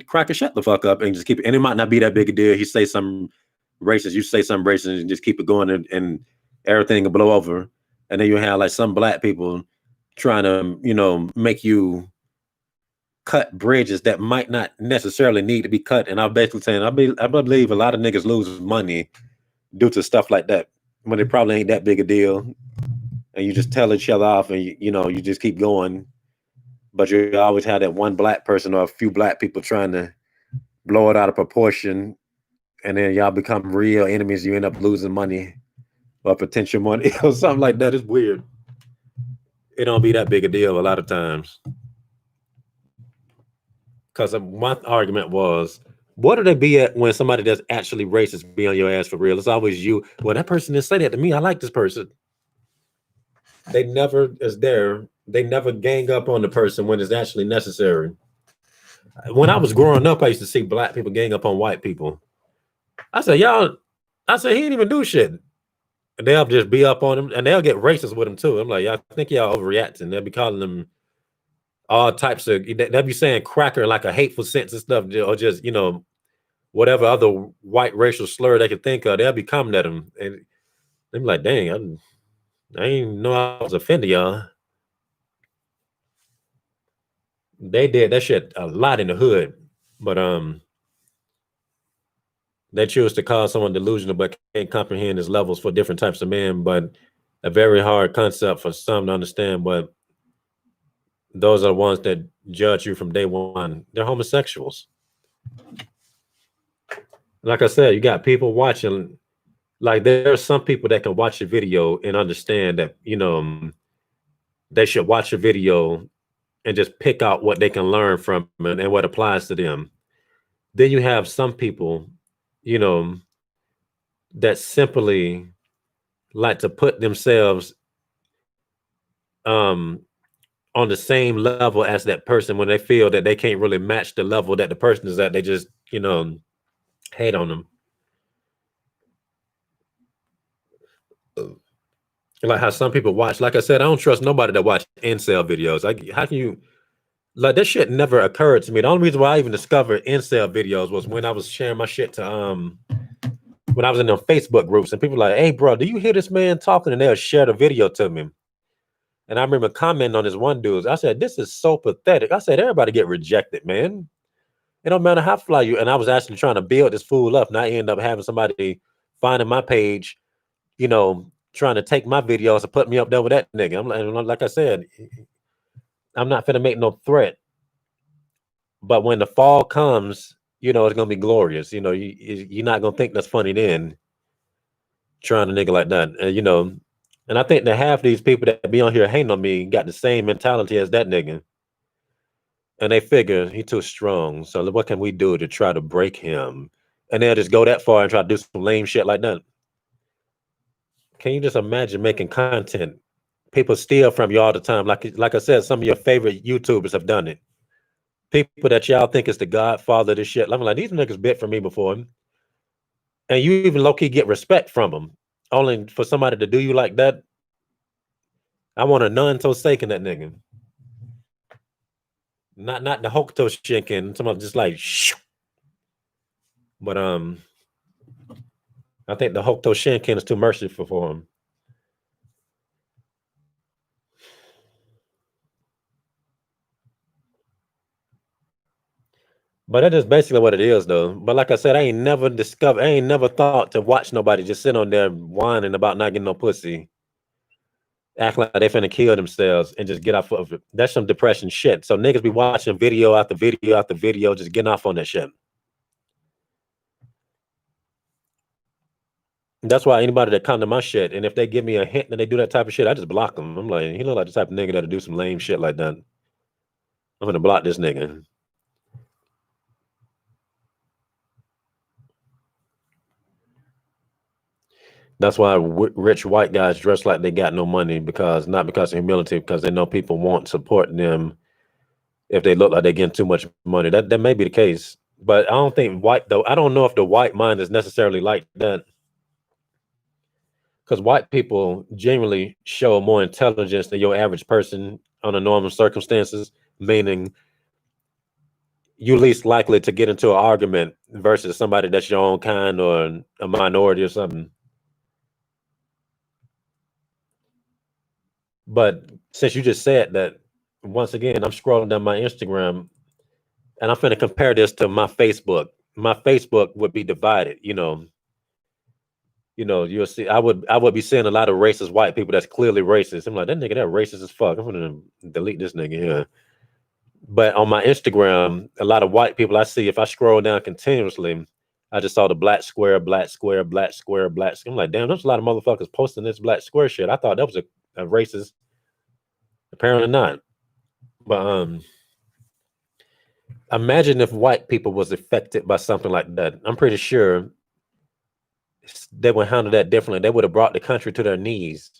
cracker, shut the fuck up, and just keep it. And it might not be that big a deal. He say some racist. You say something racist and just keep it going, and everything will blow over. And then you have like some black people trying to, make you cut bridges that might not necessarily need to be cut. And I'm basically saying, I believe a lot of niggas lose money due to stuff like that when it probably ain't that big a deal. And you just tell each other off, and you just keep going. But you always have that one black person or a few black people trying to blow it out of proportion, and then y'all become real enemies. You end up losing money or potential money or something like that. It's weird. It don't be that big a deal a lot of times. Because my argument was, what do they be at when somebody that's actually racist be on your ass for real? It's always you. Well, that person didn't say that to me. I like this person. They never is there. They never gang up on the person when it's actually necessary. When I was growing up, I used to see black people gang up on white people. I said, he didn't even do shit. And they'll just be up on him, and they'll get racist with him too. I'm like, I think y'all overreacting. They'll be calling them all types of, they'll be saying cracker like a hateful sense and stuff, or just, whatever other white racial slur they could think of. They'll be coming at them. And they'll be like, dang, I didn't know I was offending y'all. They did that shit a lot in the hood, but they choose to call someone delusional but can't comprehend his levels for different types of men. But a very hard concept for some to understand. But those are the ones that judge you from day one. They're homosexuals. Like I said, you got people watching. Like, there are some people that can watch a video and understand that, they should watch a video and just pick out what they can learn from it and what applies to them. Then you have some people, that simply like to put themselves on the same level as that person. When they feel that they can't really match the level that the person is at, they just, hate on them. Like how some people watch, like I said, I don't trust nobody that watch incel videos. How can you, like, that shit never occurred to me. The only reason why I even discovered incel videos was when I was sharing my shit to when I was in them Facebook groups, and people were like, hey bro, do you hear this man talking? And they'll share the video to me. And I remember commenting on this one dude. I said, this is so pathetic. I said, everybody get rejected, man. It don't matter how fly you. And I was actually trying to build this fool up, and I end up having somebody finding my page, trying to take my videos and put me up there with that nigga. I'm like I said, I'm not finna make no threat. But when the fall comes, it's gonna be glorious. You're not gonna think that's funny then. Trying a nigga like that, and I think that half these people that be on here hating on me got the same mentality as that nigga. And they figure he too strong. So what can we do to try to break him? And they'll just go that far and try to do some lame shit like that. Can you just imagine making content? People steal from you all the time. Like I said, some of your favorite YouTubers have done it. People that y'all think is the godfather of this shit. I'm like, these niggas bit for me before. And you even low-key get respect from them. Only for somebody to do you like that. I want a non-tosaken that nigga. Not the Hokuto Shinken. Somebody just like shh. But I think the Hokuto Shinken is too merciful for him. But that is basically what it is, though. But like I said, I ain't never thought to watch nobody just sit on there whining about not getting no pussy, acting like they finna kill themselves and just get off of it. That's some depression shit. So niggas be watching video after video after video, just getting off on that shit. That's why anybody that come to my shit, and if they give me a hint that they do that type of shit, I just block them. I'm like, he look like the type of nigga that'll do some lame shit like that. I'm gonna block this nigga. That's why rich white guys dress like they got no money, not because of humility, because they know people won't support them if they look like they're getting too much money. That may be the case, but I don't think I don't know if the white mind is necessarily like that, because white people generally show more intelligence than your average person under normal circumstances. Meaning, you least likely to get into an argument versus somebody that's your own kind or a minority or something. But since you just said that, once again, I'm scrolling down my Instagram and I'm finna compare this to my Facebook. My Facebook would be divided, you'll see I would be seeing a lot of racist white people that's clearly racist. I'm like, that nigga that racist as fuck. I'm gonna delete this nigga here. But on my Instagram, a lot of white people I see, if I scroll down continuously, I just saw the black square, black square, black square, black square. I'm like, damn, there's a lot of motherfuckers posting this black square shit. I thought that was a racist. Apparently not. But imagine if white people was affected by something like that. I'm pretty sure they would handle that differently. They would have brought the country to their knees.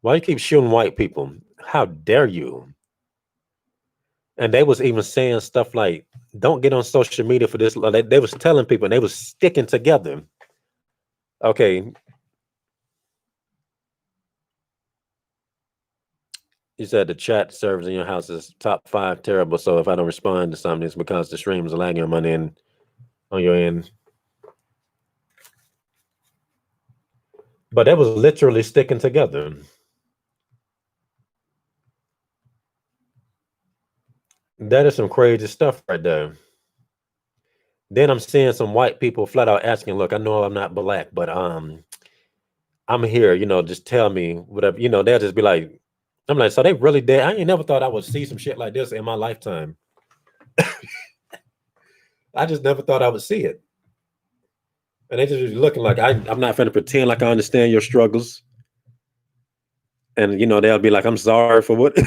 Why you keep shooting white people? How dare you? And they was even saying stuff like, don't get on social media for this. They was telling people and they was sticking together. Okay. You said the chat servers in your house is top 5 terrible. So if I don't respond to something, it's because the stream is lagging on my end, on your end. But that was literally sticking together. That is some crazy stuff right there. Then I'm seeing some white people flat out asking, look, I know I'm not black, but I'm here, just tell me whatever, they'll just be like, I'm like, so they really dead? I ain't never thought I would see some shit like this in my lifetime. I just never thought I would see it. And they just looking like I'm not finna pretend like I understand your struggles. And they'll be like, I'm sorry for what.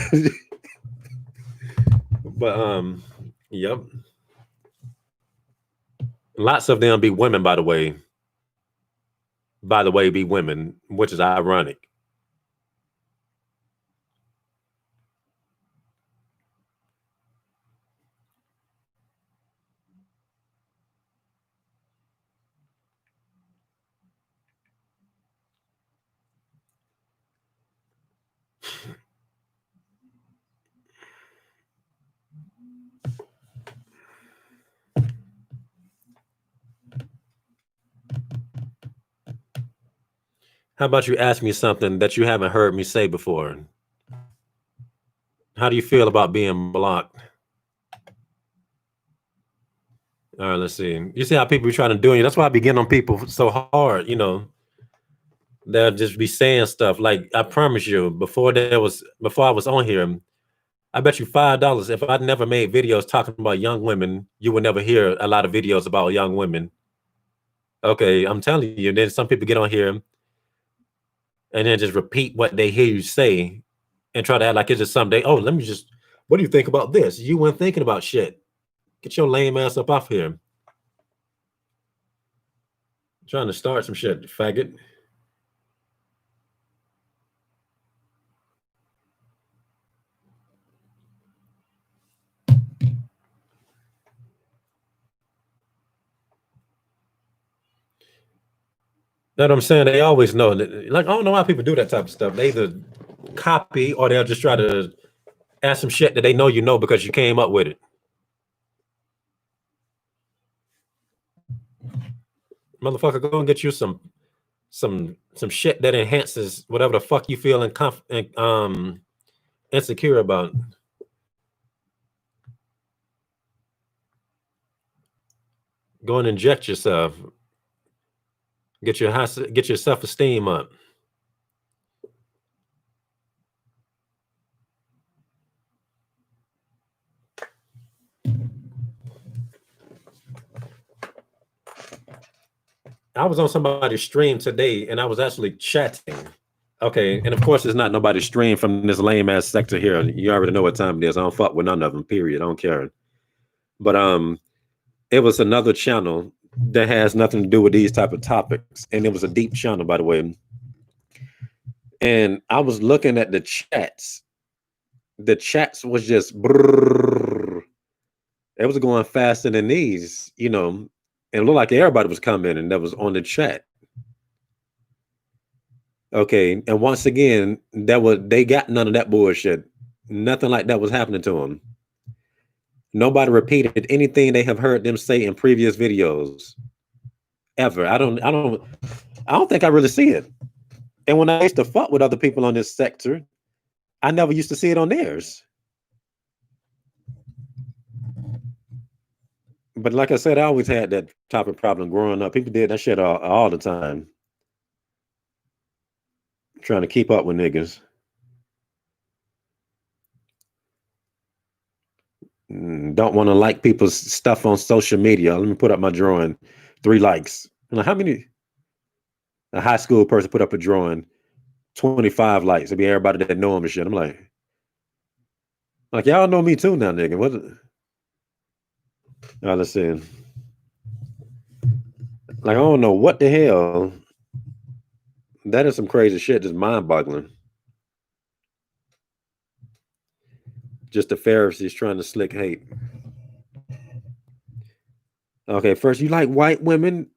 But yep. Lots of them be women, by the way. Be women, which is ironic. How about you ask me something that you haven't heard me say before? How do you feel about being blocked? All right, let's see. You see how people be trying to do you. That's why I be getting on people so hard, They'll just be saying stuff. Like, I promise you, before I was on here, I bet you $5 if I never made videos talking about young women, you would never hear a lot of videos about young women. Okay, I'm telling you. Then some people get on here and then just repeat what they hear you say and try to act like it's just someday. Oh, what do you think about this? You weren't thinking about shit. Get your lame ass up off here. Trying to start some shit, faggot. That's what I'm saying. They always know. Like, I don't know why people do that type of stuff. They either copy or they'll just try to add some shit that they know because you came up with it. Motherfucker, go and get you some shit that enhances whatever the fuck you feel insecure about. Go and inject yourself. Get your self-esteem up. I was on somebody's stream today and I was actually chatting. Okay, and of course it's not nobody's stream from this lame ass sector here. You already know what time it is. I don't fuck with none of them, period. I don't care. But it was another channel that has nothing to do with these type of topics. And it was a deep channel, by the way. And I was looking at the chats. The chats was just brrr. It was going faster than these, and it looked like everybody was commenting that was on the chat. Okay, and once again, they got none of that bullshit. Nothing like that was happening to them. Nobody repeated anything they have heard them say in previous videos ever. I don't think I really see it. And when I used to fuck with other people on this sector, I never used to see it on theirs. But like I said, I always had that type of problem growing up. People did that shit all the time, trying to keep up with niggas. Don't want to like people's stuff on social media. Let me put up my drawing. 3 likes. I'm like, how many? A high school person put up a drawing, 25 likes. It'd be everybody that know him and shit. I'm like y'all know me too now, nigga. What? Let's see. Like I don't know what the hell. That is some crazy shit. Just mind-boggling. Just the Pharisees trying to slick hate. Okay, first you like white women.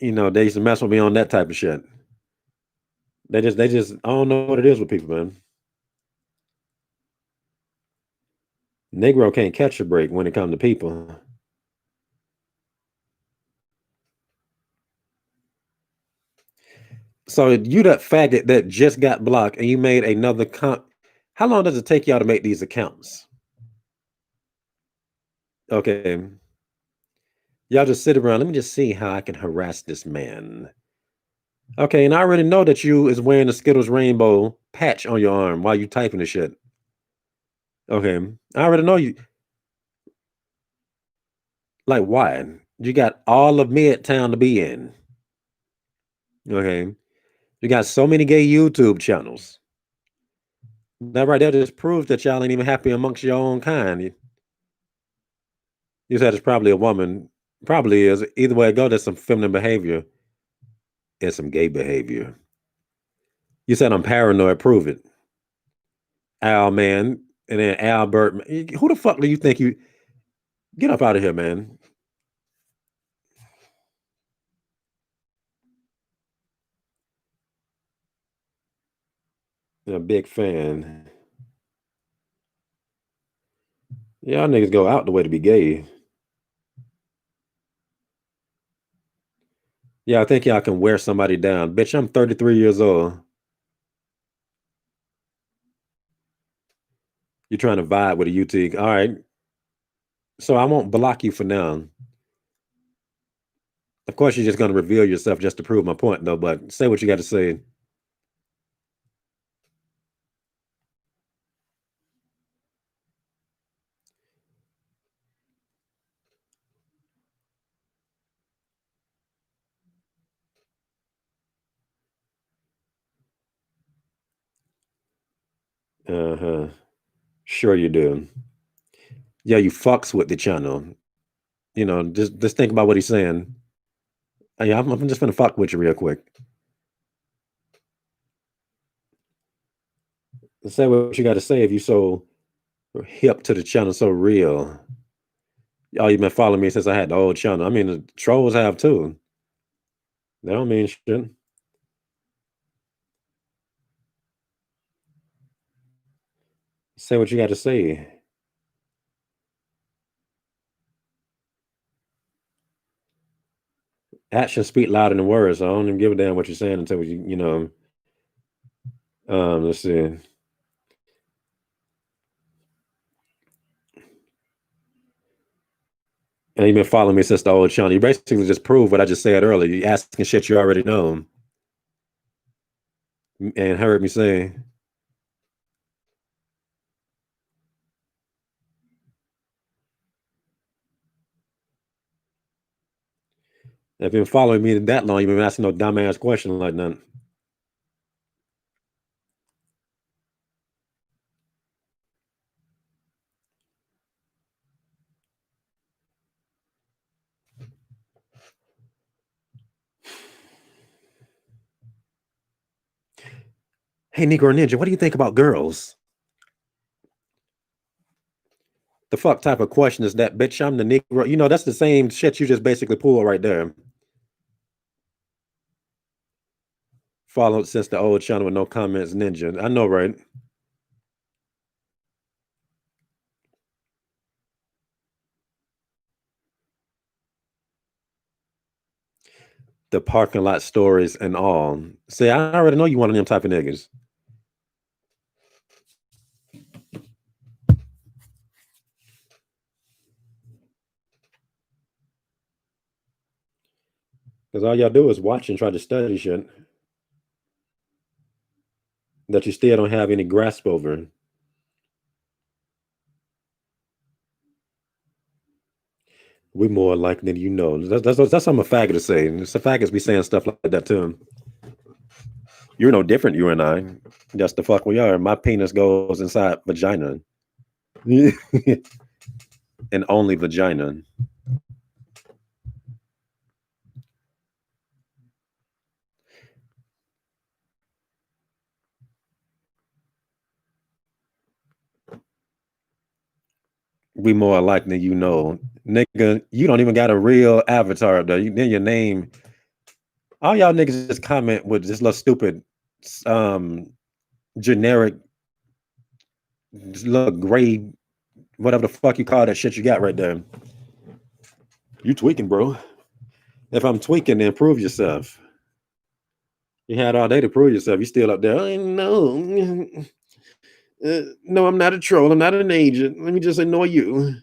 You know, they used to mess with me on that type of shit. They just I don't know what it is with people, man. Negro can't catch a break when it comes to people. So you that faggot that just got blocked and you made another how long does it take y'all to make these accounts? Okay. Y'all just sit around. Let me just see how I can harass this man. Okay, and I already know that you is wearing the Skittles rainbow patch on your arm while you typing the shit. Okay. I already know you. Like, why? You got all of Midtown to be in. Okay. You got so many gay YouTube channels. That right there just proves that y'all ain't even happy amongst your own kind. You said it's probably a woman. Probably is. Either way it go, there's some feminine behavior and some gay behavior. You said I'm paranoid. Prove it. Al, man. And then Albert. Who the fuck do you think you... Get up out of here, man. I'm a big fan. Y'all niggas go out the way to be gay. Yeah, I think y'all can wear somebody down. Bitch, I'm 33 years old. You're trying to vibe with a UT. All right. So I won't block you for now. Of course, you're just going to reveal yourself just to prove my point, though. But say what you got to say. Uh-huh. Sure you do. Yeah, you fucks with the channel. You know, just think about what he's saying. Yeah, I'm just gonna fuck with you real quick. Say what you got to say if you so hip to the channel, so real. Oh, you've been following me since I had the old channel. I mean, the trolls have too. They don't mean shit. Say what you got to say. Actions speak louder than words. So I don't even give a damn what you're saying until you know. Let's see. And you've been following me since the old channel. You basically just proved what I just said earlier. You asking shit you already know and heard me say. If you've been following me that long, you've been asking no dumbass question like that. Hey, Negro Ninja, what do you think about girls? The fuck type of question is that, bitch? I'm the Negro. You know, that's the same shit you just basically pulled right there. Followed since the old channel with no comments, Ninja. I know, right? The parking lot stories and all. See, I already know you one of them type of niggas. Because all y'all do is watch and try to study shit that you still don't have any grasp over. We more alike than you know. That's something a faggot to say. It's a faggots be saying stuff like that too. You're no different, you and I. That's the fuck we are. My penis goes inside vagina. And only vagina. We more alike than you know. Nigga, you don't even got a real avatar though. Then your name. All y'all niggas just comment with this little stupid generic little gray, whatever the fuck you call that shit you got right there. You tweaking, bro. If I'm tweaking, then prove yourself. You had all day to prove yourself. You still up there. I know. No, I'm not a troll. I'm not an agent. Let me just annoy you.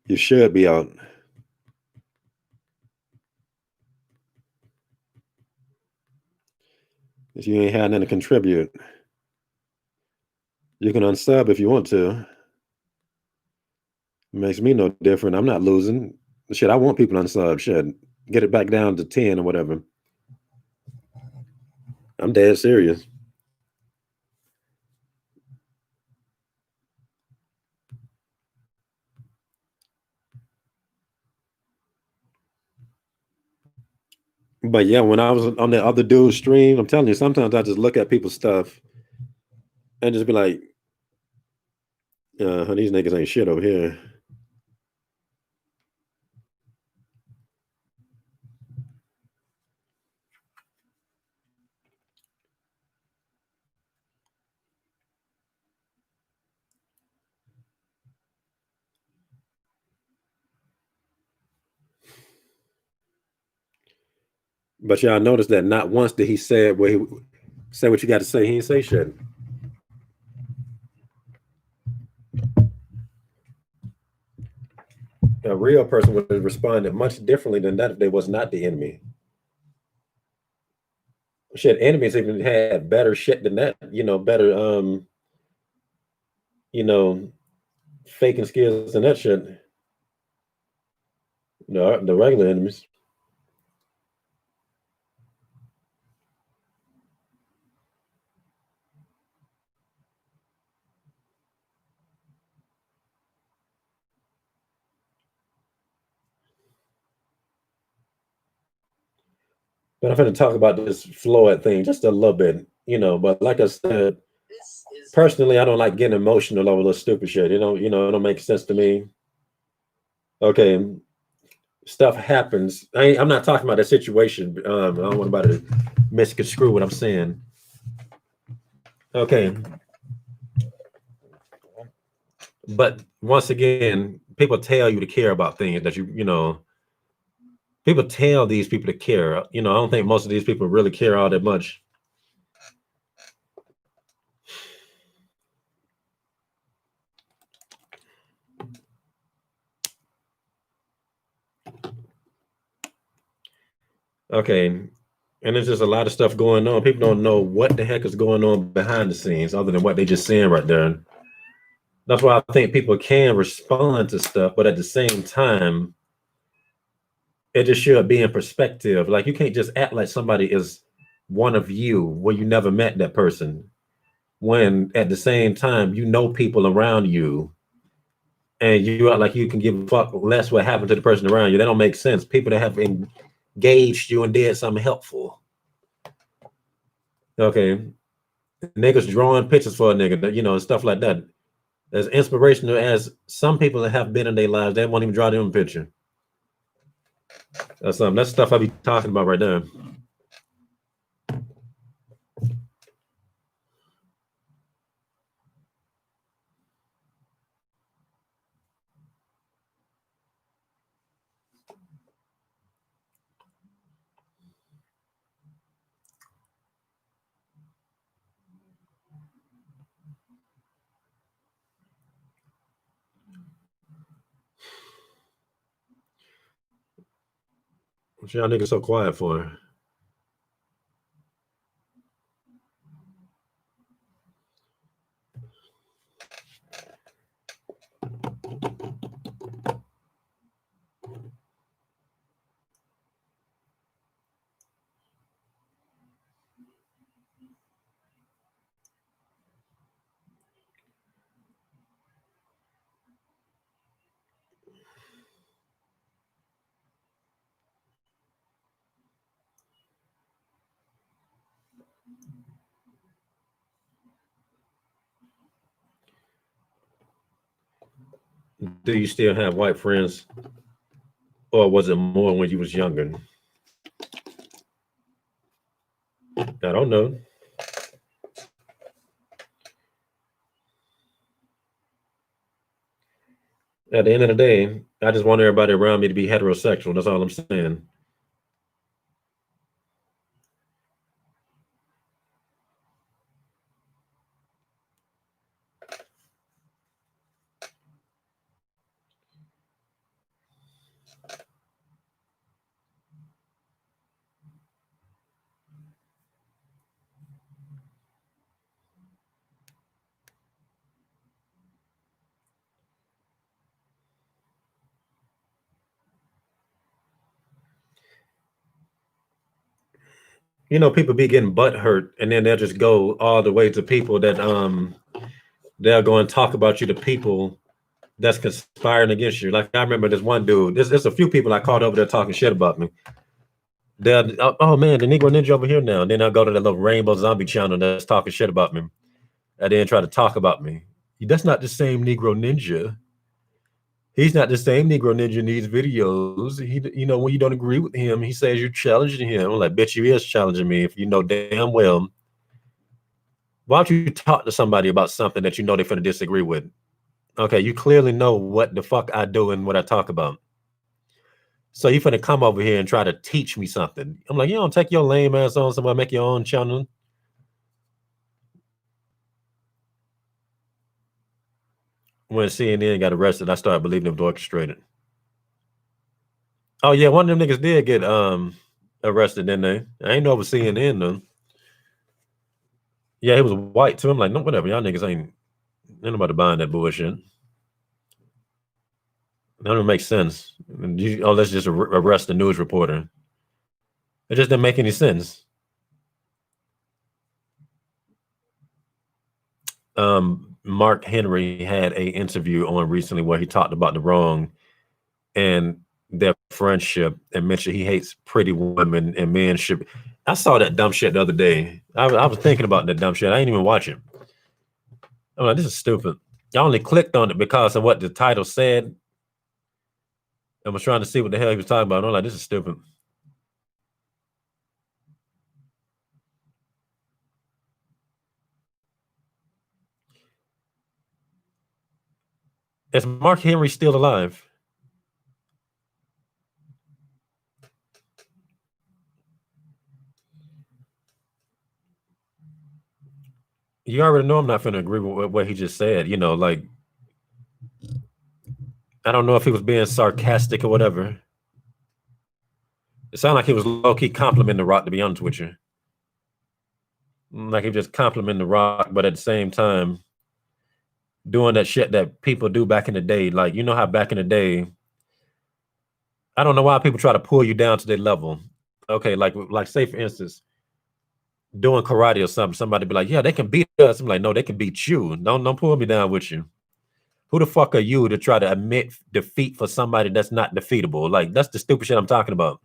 You should be out. If you ain't had nothing to contribute, you can unsub if you want to. Makes me no different. I'm not losing. Shit, I want people to unsub. Shit, get it back down to 10 or whatever. I'm dead serious. But yeah, when I was on the other dude's stream, I'm telling you, sometimes I just look at people's stuff and just be like, these niggas ain't shit over here. But y'all notice that not once did he say what you got to say. He didn't say shit. A real person would have responded much differently than that if they was not the enemy. Shit, enemies even had better shit than that. Better faking skills and that shit. The regular enemies. But I'm going to talk about this Floyd thing just a little bit, But like I said, personally, I don't like getting emotional over this stupid shit. It don't make sense to me. Okay, stuff happens. I'm not talking about that situation. I don't want anybody to misconstrue what I'm saying. Okay. But once again, people tell you to care about things that people tell these people to care. I don't think most of these people really care all that much. Okay. And there's just a lot of stuff going on. People don't know what the heck is going on behind the scenes other than what they just saying right there. That's why I think people can respond to stuff, but at the same time, it just should be in perspective. Like, you can't just act like somebody is one of you when you never met that person, when at the same time you know people around you and you act like you can give a fuck less what happened to the person around you. That don't make sense. People that have engaged you and did something helpful. Okay. Niggas drawing pictures for a nigga, stuff like that. As inspirational as some people that have been in their lives, they won't even draw them a picture. That's stuff I be talking about right there. What y'all niggas so quiet for? Do you still have white friends, or was it more when you was younger? I don't know. At the end of the day, I just want everybody around me to be heterosexual. That's all I'm saying. You know, people be getting butt hurt, and then they'll just go all the way to people that they'll go and talk about you to people that's conspiring against you. Like I remember this one dude. There's a few people I caught over there talking shit about me. They'll, oh man, the Negro Ninja over here now. And then I'll go to the little Rainbow Zombie channel that's talking shit about me, and then try to talk about me. That's not the same Negro Ninja. He's not the same Negro Ninja in these videos. You know, when you don't agree with him, he says you're challenging him. I'm like, bitch, you is challenging me if you know damn well. Why don't you talk to somebody about something that you know they're going to disagree with? Okay, you clearly know what the fuck I do and what I talk about. So you finna come over here and try to teach me something. I'm like, you don't take your lame ass on somebody, make your own channel. When CNN got arrested, I started believing it was orchestrated. Oh yeah, one of them niggas did get arrested, didn't they? I ain't know it was CNN though. Yeah, he was white too. I'm like, no, whatever. Y'all niggas ain't nobody buying that bullshit. None of it makes sense. Let's just arrest the news reporter. It just didn't make any sense. Mark Henry had a interview on recently where he talked about the wrong and their friendship and mentioned he hates pretty women and men should. I saw that dumb shit the other day. I was thinking about that dumb shit. I didn't even watch it. I'm like, this is stupid. I only clicked on it because of what the title said. I was trying to see what the hell he was talking about. I'm like, this is stupid. Is Mark Henry still alive? You already know I'm not going to agree with what he just said. You know, like, I don't know if he was being sarcastic or whatever. It sounded like he was low-key complimenting The Rock, to be honest with you. Like he just complimenting The Rock, but at the same time, doing that shit that people do back in the day. Like, you know how back in the day, I don't know why people try to pull you down to their level. Okay, like say for instance, doing karate or something, somebody be like, yeah, they can beat us. I'm like, no, they can beat you. Don't pull me down with you. Who the fuck are you to try to admit defeat for somebody that's not defeatable? Like, that's the stupid shit I'm talking about.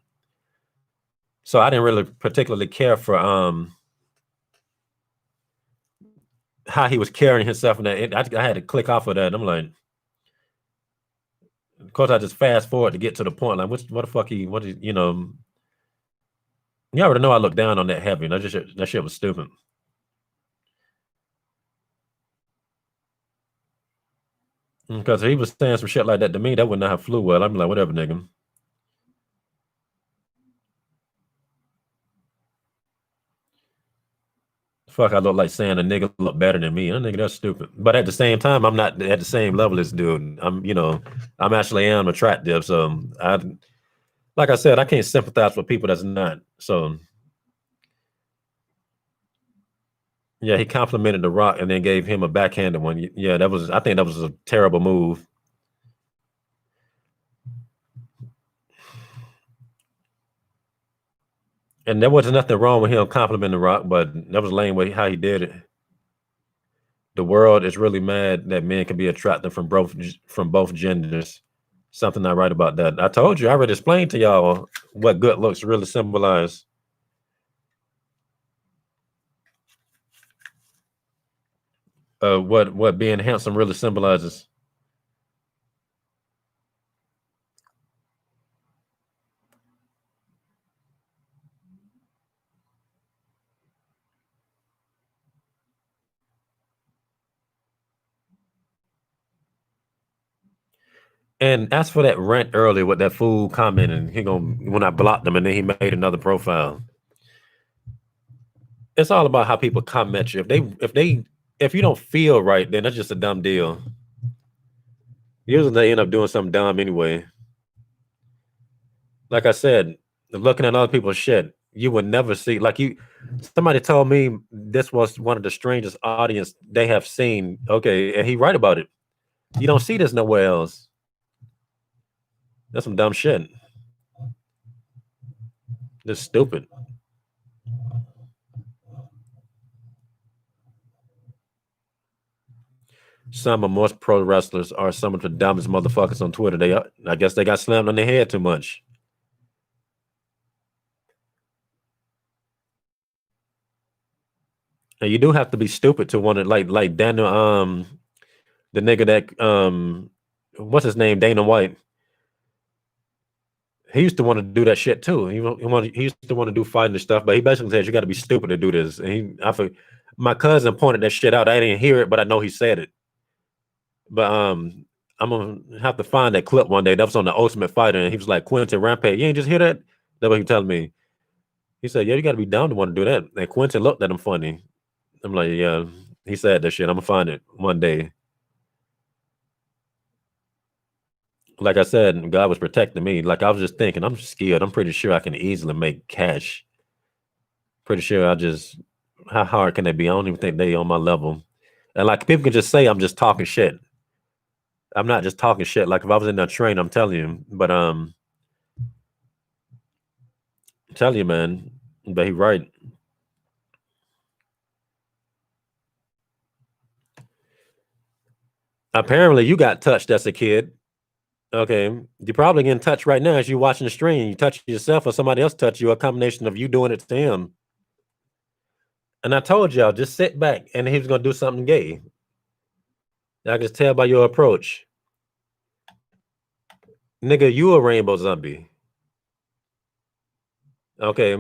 So I didn't really particularly care for how he was carrying himself in that. I had to click off of that. And I'm like, of course, I just fast forward to get to the point. Like, what the fuck you already know I look down on that heavy. That shit was stupid. Because he was saying some shit like that to me, that would not have flew well. I'm like, whatever, nigga. Fuck, I look like saying a nigga look better than me. That nigga, that's stupid. But at the same time, I'm not at the same level as dude. I'm actually am attractive. So like I said, I can't sympathize with people that's not. So yeah, he complimented The Rock and then gave him a backhanded one. Yeah, I think that was a terrible move. And there wasn't nothing wrong with him complimenting The Rock, but that was lame way how he did it. The world is really mad that men can be attracted from both genders. Something I write about that. I told you, I already explained to y'all what good looks really symbolize. What being handsome really symbolizes. And as for that rant earlier with that fool commenting, when I blocked him and then he made another profile. It's all about how people comment you. If you don't feel right, then that's just a dumb deal. Usually they end up doing something dumb anyway. Like I said, looking at other people's shit, you would never see somebody told me this was one of the strangest audience they have seen. Okay, and he right about it. You don't see this nowhere else. That's some dumb shit. That's stupid. Some of most pro wrestlers are some of the dumbest motherfuckers on Twitter. I guess they got slammed on their head too much. And you do have to be stupid to want to like Daniel, the nigga that what's his name, Dana White. He used to want to do that shit too. He used to want to do fighting and stuff, but he basically said you got to be stupid to do this. And my cousin pointed that shit out. I didn't hear it, but I know he said it. But I'm gonna have to find that clip one day. That was on the Ultimate Fighter, and he was like, Quinton Rampage. You ain't just hear that? That's what he was telling me. He said, yeah, you got to be down to want to do that. And Quinton looked at him funny. I'm like, yeah. He said that shit. I'm gonna find it one day. Like I said, God was protecting me. Like I was just thinking, I'm scared. I'm pretty sure I can easily make cash. Pretty sure how hard can they be? I don't even think they on my level. And like people can just say I'm just talking shit. I'm not just talking shit. Like if I was in that train, I'm telling you. But I'm telling you, man. But he right. Apparently, you got touched as a kid. Okay, you're probably getting touched right now as you watching the stream. You touch yourself or somebody else touch you. A combination of you doing it to him. And I told y'all, just sit back, and he was gonna do something gay. I can just tell by your approach, nigga. You a rainbow zombie. Okay.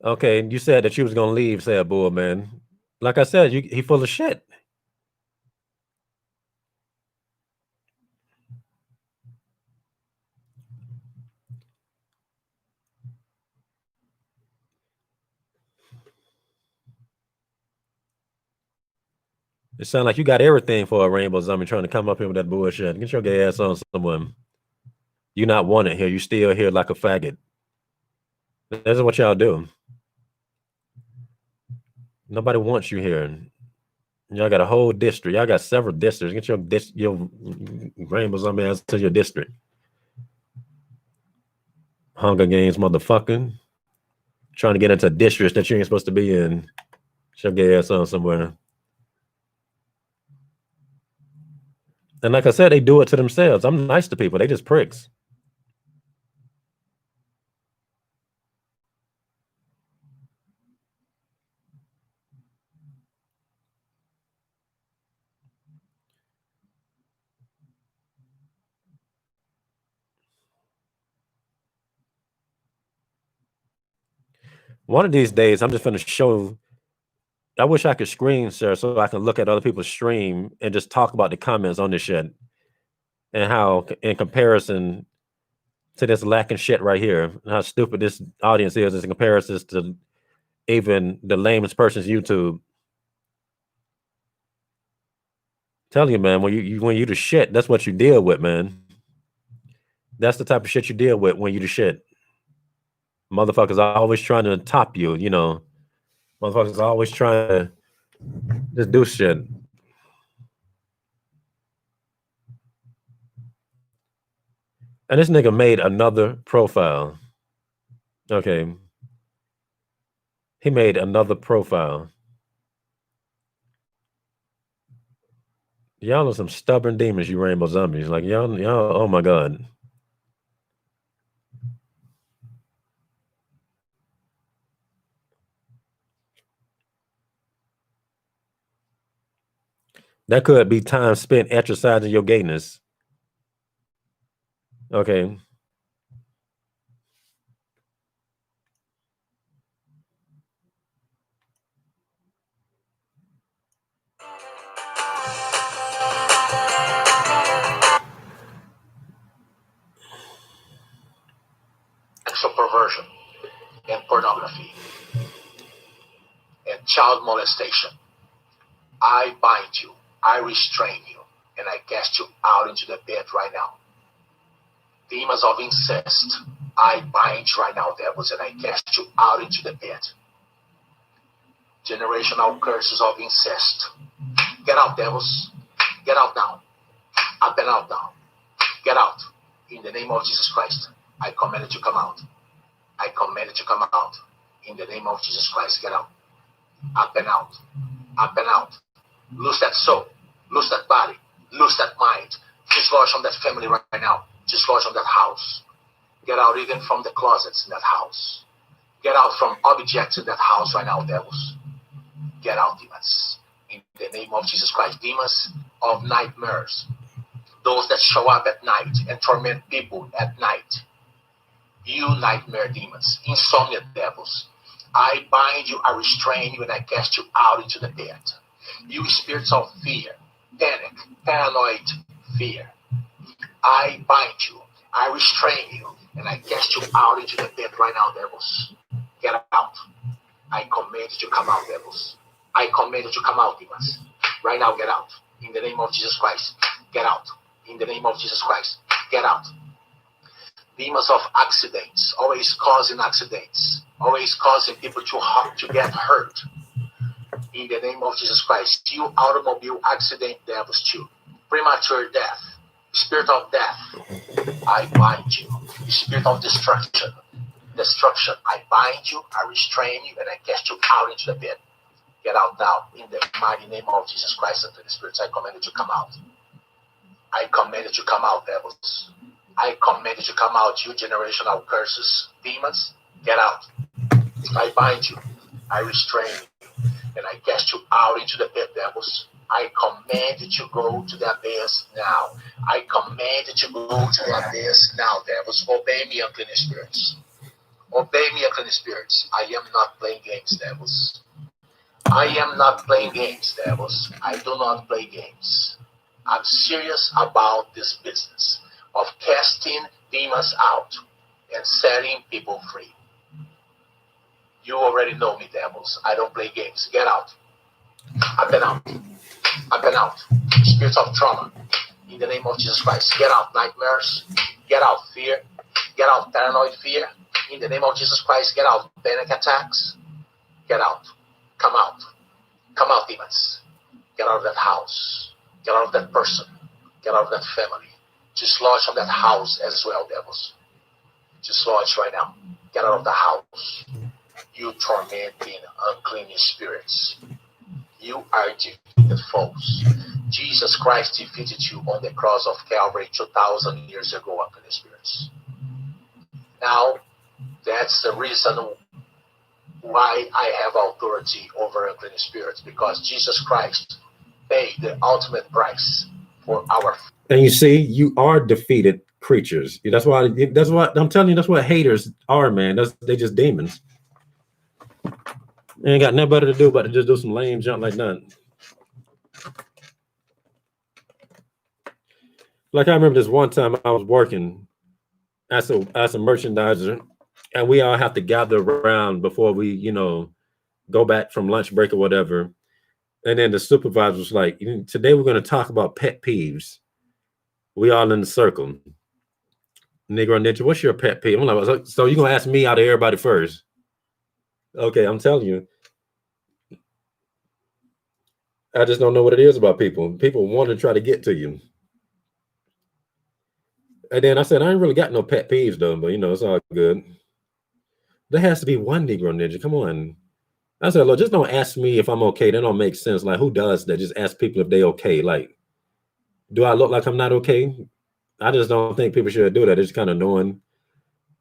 Okay, you said that you was gonna leave, said Bull, man. Like I said, he full of shit. It sounds like you got everything for a rainbow zombie trying to come up here with that bullshit. Get your gay ass on someone. You not wanted here. You still here like a faggot. That's what y'all do. Nobody wants you here. Y'all got a whole district. Y'all got several districts. Get your rainbow zombie ass to your district. Hunger Games, motherfucker. Trying to get into districts that you ain't supposed to be in. Get your gay ass on somewhere. And like I said, they do it to themselves. I'm nice to people. They just pricks. One of these days, I'm just going to show. I wish I could screen share so I can look at other people's stream and just talk about the comments on this shit and how, in comparison to this lacking shit right here, how stupid this audience is in comparison to even the lamest person's YouTube. Tell you, man, when you the shit, that's what you deal with, man. That's the type of shit you deal with when you the shit. Motherfuckers are always trying to top you, you know. Motherfuckers are always trying to just do shit. And this nigga made another profile. Okay. He made another profile. Y'all are some stubborn demons, you rainbow zombies. Like y'all, oh my God. That could be time spent exercising your gayness. Okay. Sexual perversion and pornography and child molestation. I bind you, I restrain you, and I cast you out into the pit right now. Demons of incest, I bind you right now, devils, and I cast you out into the pit. Generational curses of incest. Get out, devils. Get out now. Up and out now. Get out. In the name of Jesus Christ, I command it to come out. I command it to come out. In the name of Jesus Christ, get out. Up and out. Up and out. Lose that soul. Lose that body. Lose that mind. Dislodge from that family right now. Dislodge from that house. Get out even from the closets in that house. Get out from objects in that house right now, devils. Get out, demons. In the name of Jesus Christ, demons of nightmares. Those that show up at night and torment people at night. You nightmare demons, insomnia devils. I bind you, I restrain you, and I cast you out into the pit. You spirits of fear, panic, paranoid fear. I bind you, I restrain you, and I cast you out into the pit right now, devils. Get out. I command you to come out, devils. I command you to come out, demons. Right now, get out. In the name of Jesus Christ, get out. In the name of Jesus Christ, get out. Demons of accidents, always causing accidents, always causing people to get hurt. In the name of Jesus Christ, you automobile accident devils too. Premature death, spirit of death, I bind you. Spirit of destruction, I bind you, I restrain you, and I cast you out into the pit. Get out now, in the mighty name of Jesus Christ, and the spirits, I command you to come out. I command you to come out, devils. I command you to come out, you generational curses, demons, get out. I bind you, I restrain you, and I cast you out into the pit, devils. I command you to go to the abyss now. I command you to go to the abyss now, devils. Obey me, unclean spirits. Obey me, unclean spirits. I am not playing games, devils. I am not playing games, devils. I do not play games. I'm serious about this business of casting demons out and setting people free. You already know me, devils. I don't play games. Get out. Up and out. Up and out. Spirits of trauma. In the name of Jesus Christ. Get out, nightmares. Get out, fear. Get out, paranoid fear. In the name of Jesus Christ. Get out, panic attacks. Get out. Come out. Come out, demons. Get out of that house. Get out of that person. Get out of that family. Dislodge from that house as well, devils. Dislodge right now. Get out of the house. You tormenting, unclean spirits. You are defeated foes. Jesus Christ defeated you on the cross of Calvary 2,000 years ago, unclean spirits. Now, that's the reason why I have authority over unclean spirits, because Jesus Christ paid the ultimate price for our. And you see, you are defeated creatures. That's why I'm telling you, that's what haters are, man. They just demons. They ain't got nothing better to do but to just do some lame junk like that. Like I remember this one time I was working as a merchandiser, and we all have to gather around before we, go back from lunch break or whatever. And then the supervisor was like, today we're going to talk about pet peeves. We all in the circle. Negro Ninja, what's your pet peeve? I'm like, so you're going to ask me out of everybody first? Okay, I'm telling you. I just don't know what it is about people. People want to try to get to you. And then I said, I ain't really got no pet peeves though, but it's all good. There has to be one Negro Ninja. Come on. I said, look, just don't ask me if I'm okay. That don't make sense. Like, who does that? Just ask people if they okay. Like, do I look like I'm not okay? I just don't think people should do that. It's kind of annoying.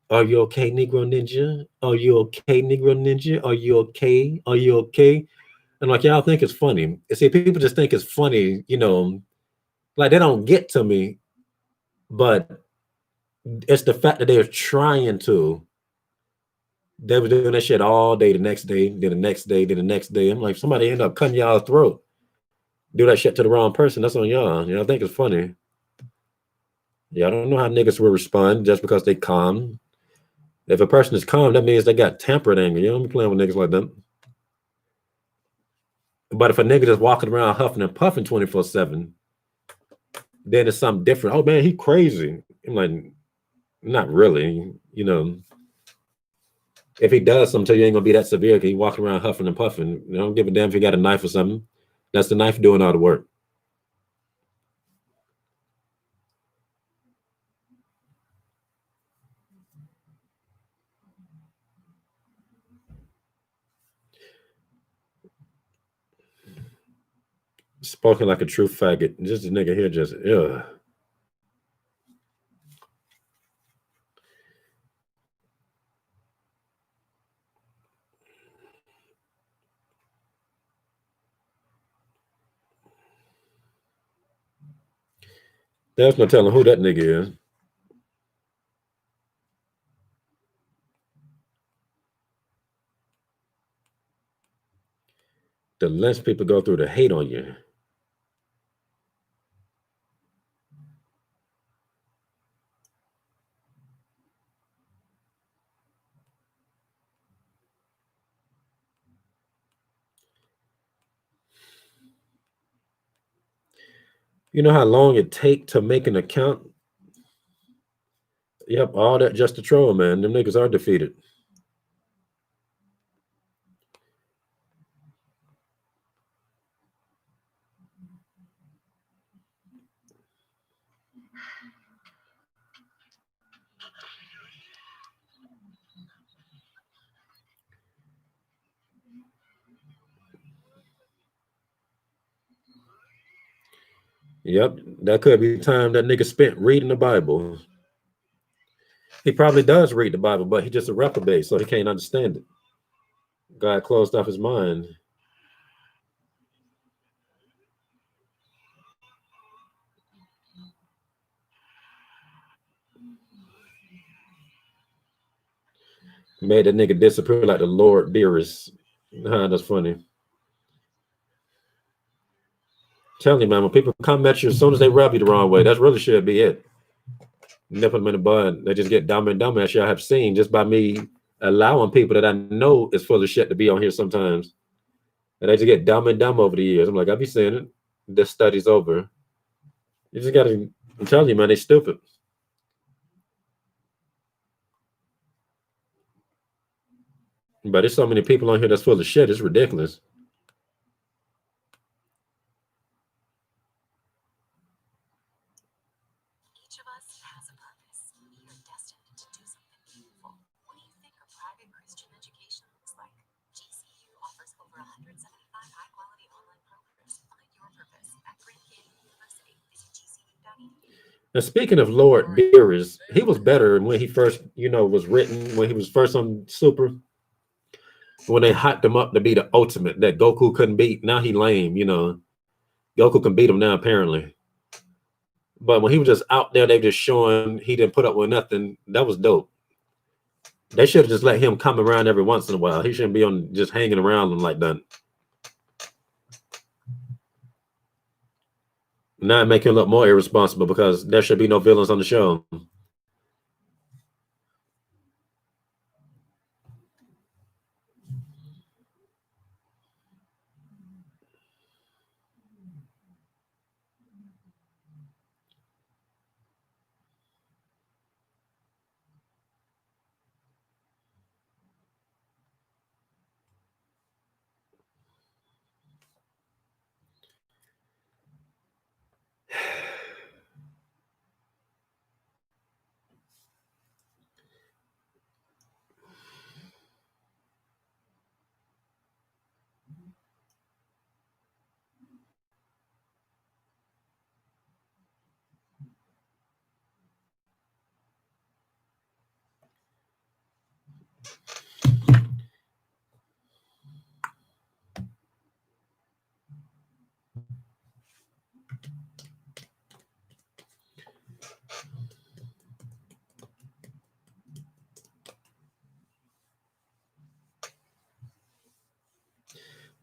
Are you okay, Negro Ninja? Are you okay, Negro Ninja? Are you okay? Are you okay? And like, y'all think it's funny. See, people just think it's funny, like they don't get to me, but it's the fact that they're trying to. They were doing that shit all day, the next day, then the next day, then the next day. I'm like, somebody end up cutting y'all's throat. Do that shit to the wrong person. That's on y'all. I think it's funny. Yeah, I don't know how niggas will respond just because they calm. If a person is calm, that means they got tempered anger. You don't be playing with niggas like that. But if a nigga just walking around huffing and puffing 24/7, then it's something different. Oh man, he crazy. I'm like, not really. If he does something to you, ain't gonna be that severe because he walking around huffing and puffing. I don't give a damn if he got a knife or something. That's the knife doing all the work. Spoken like a true faggot. Just a nigga here, just ugh. There's no telling who that nigga is. The less people go through to hate on you. You know how long it take to make an account? Yep, all that just to troll, man. Them niggas are defeated. Yep, that could be time that nigga spent reading the Bible. He probably does read the Bible, but he just a reprobate, so he can't understand it. God closed off his mind. Made that nigga disappear like the Lord Beerus. That's funny. Tell you, man, when people come at you, as soon as they rub you the wrong way, that's really should be it. Nip them in the bud. They just get dumber and dumber, as y'all have seen, just by me allowing people that I know is full of shit to be on here sometimes. And they just get dumb and dumb over the years. I'm like, I be saying it. This study's over. You just gotta, I'm telling you, man, they stupid. But there's so many people on here that's full of shit, it's ridiculous. Each of us has a purpose. We are destined to do something meaningful. What do you think a private Christian education looks like? GCU offers over 175 high-quality online programs. Find your purpose at Grand Canyon University. Visit gcu.edu. And speaking of Lord Beerus, he was better when he first, was written, when he was first on Super, when they hyped him up to be the ultimate that Goku couldn't beat. Now he lame, Goku can beat him now, apparently. But when he was just out there, they just showing he didn't put up with nothing. That was dope. They should have just let him come around every once in a while. He shouldn't be on just hanging around them like that. Now it make him look more irresponsible because there should be no villains on the show.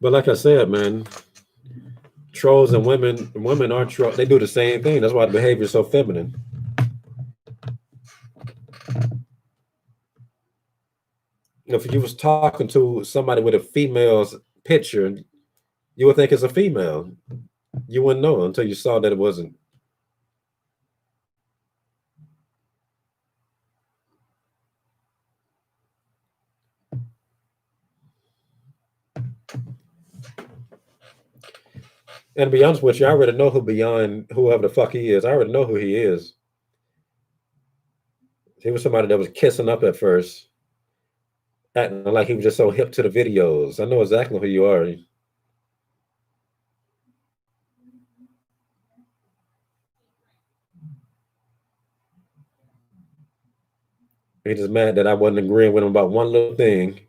But like I said, man, trolls and women are trolls. They do the same thing. That's why the behavior is so feminine. If you was talking to somebody with a female's picture, you would think it's a female. You wouldn't know until you saw that it wasn't. And to be honest with you, I already know who Beyond, whoever the fuck he is. I already know who he is. He was somebody that was kissing up at first, acting like he was just so hip to the videos. I know exactly who you are. He's just mad that I wasn't agreeing with him about one little thing.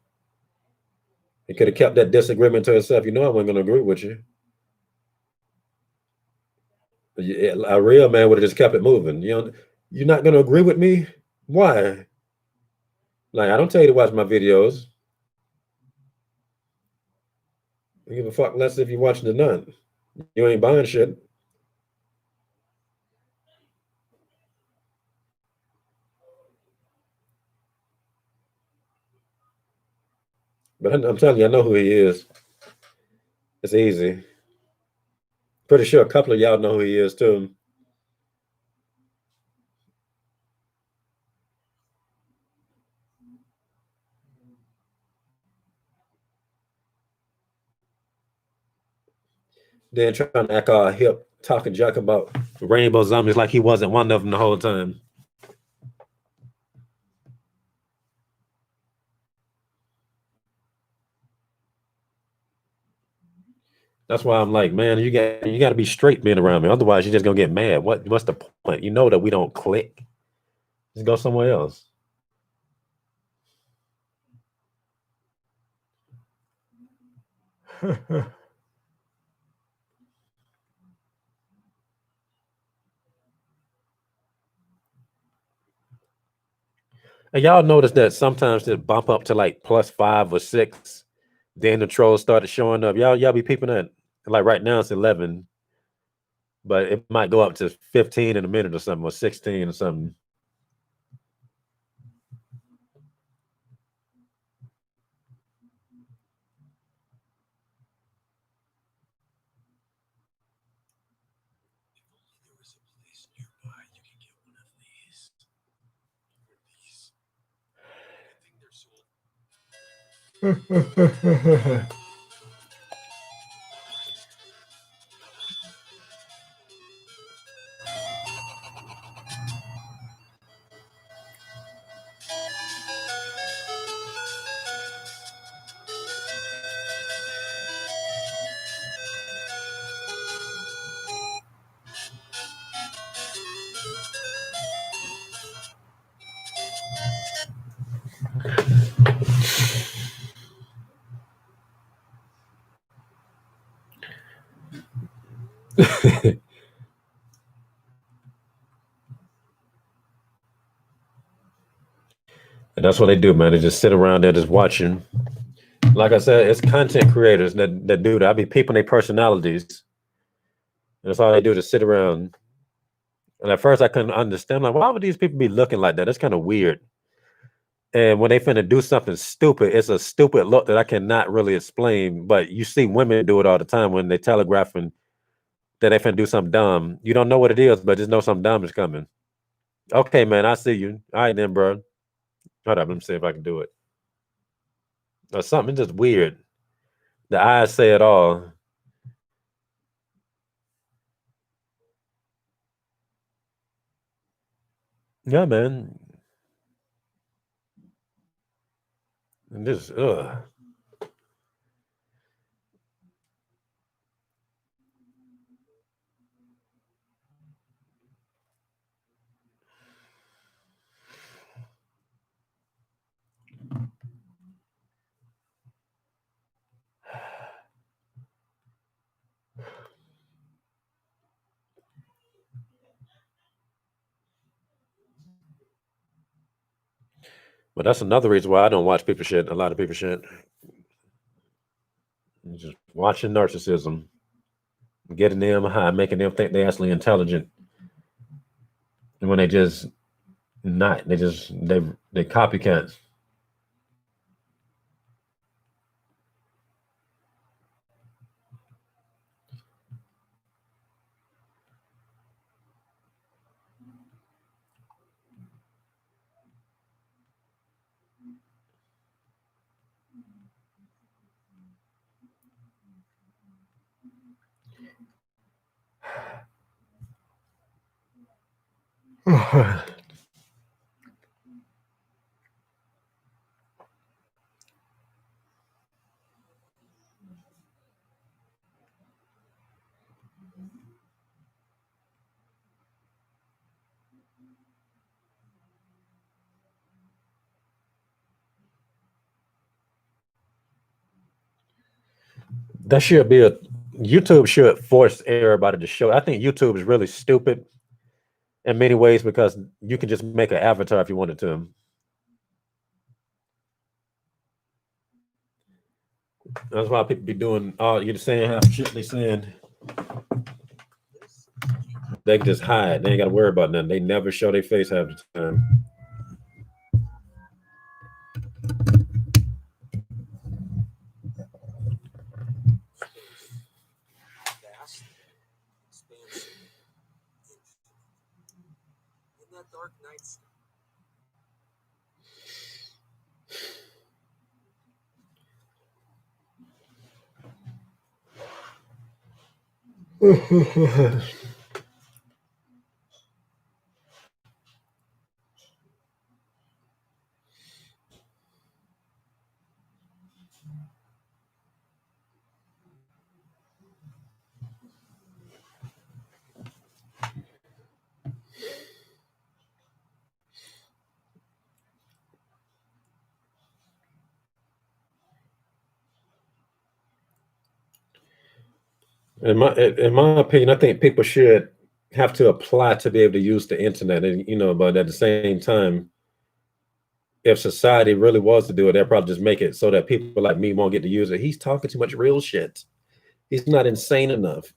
He could have kept that disagreement to himself. I wasn't going to agree with you. A real man would have just kept it moving. You're not going to agree with me? Why? Like, I don't tell you to watch my videos. I give a fuck less if you're watching or not. You ain't buying shit. But I'm telling you, I know who he is. It's easy. Pretty sure a couple of y'all know who he is too. Then trying to act all hip, talking junk about rainbow zombies like he wasn't one of them the whole time. That's why I'm like, man, you got to be straight being around me. Otherwise, you're just gonna get mad. What's the point? You know that we don't click. Just go somewhere else. And y'all notice that sometimes it bump up to like +5 or 6. Then the trolls started showing up. Y'all be peeping at. Like right now it's 11, but it might go up to 15 in a minute or something, or 16 or something. And that's what they do, man. They just sit around there just watching. Like I said, it's content creators that do that. I be peeping their personalities. And that's all they do, to sit around. And at first I couldn't understand, like, why would these people be looking like that? That's kind of weird. And when they finna do something stupid, it's a stupid look that I cannot really explain. But you see women do it all the time when they telegraphing that they finna do something dumb. You don't know what it is, but just know something dumb is coming. Okay, man, I see you. All right then, bro. Hold up, let me see if I can do it. Or something just weird. The eyes say it all. Yeah, man. And this, but that's another reason why I don't watch people shit. A lot of people shit. Just watching narcissism, getting them high, making them think they're actually intelligent. And when they just not, they copycats. That should be a YouTube should force everybody to show. I think YouTube is really stupid in many ways because you can just make an avatar if you wanted to. That's why people be doing all you're saying half shit they saying. They can just hide. They ain't got to worry about nothing. They never show their face half the time. Vast, expansive, infinite. In that dark night sky, In my opinion, I think people should have to apply to be able to use the internet, and but at the same time, if society really was to do it, they'll probably just make it so that people like me won't get to use it. He's talking too much real shit. He's not insane enough.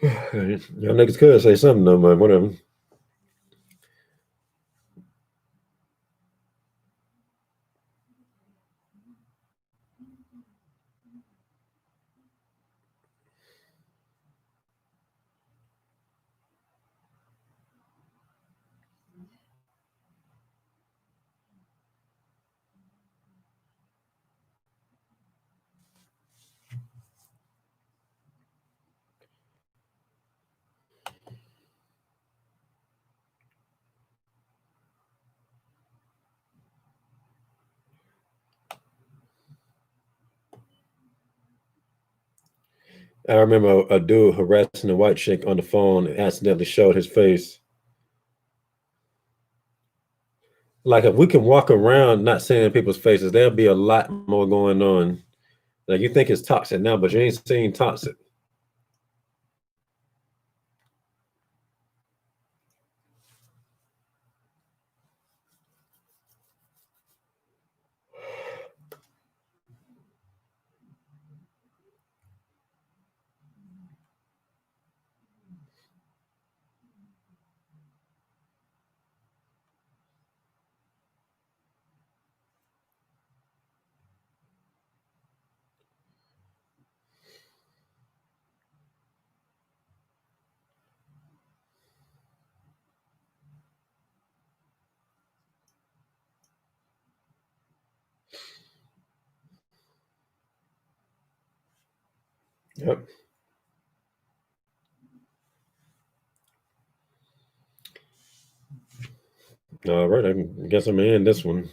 Y'all niggas could say something though, man. Whatever. I remember a dude harassing a white chick on the phone and accidentally showed his face. Like if we can walk around not seeing people's faces, there'll be a lot more going on Like you think it's toxic now, but you ain't seen toxic. Yep. All right, I guess I'm gonna end this one.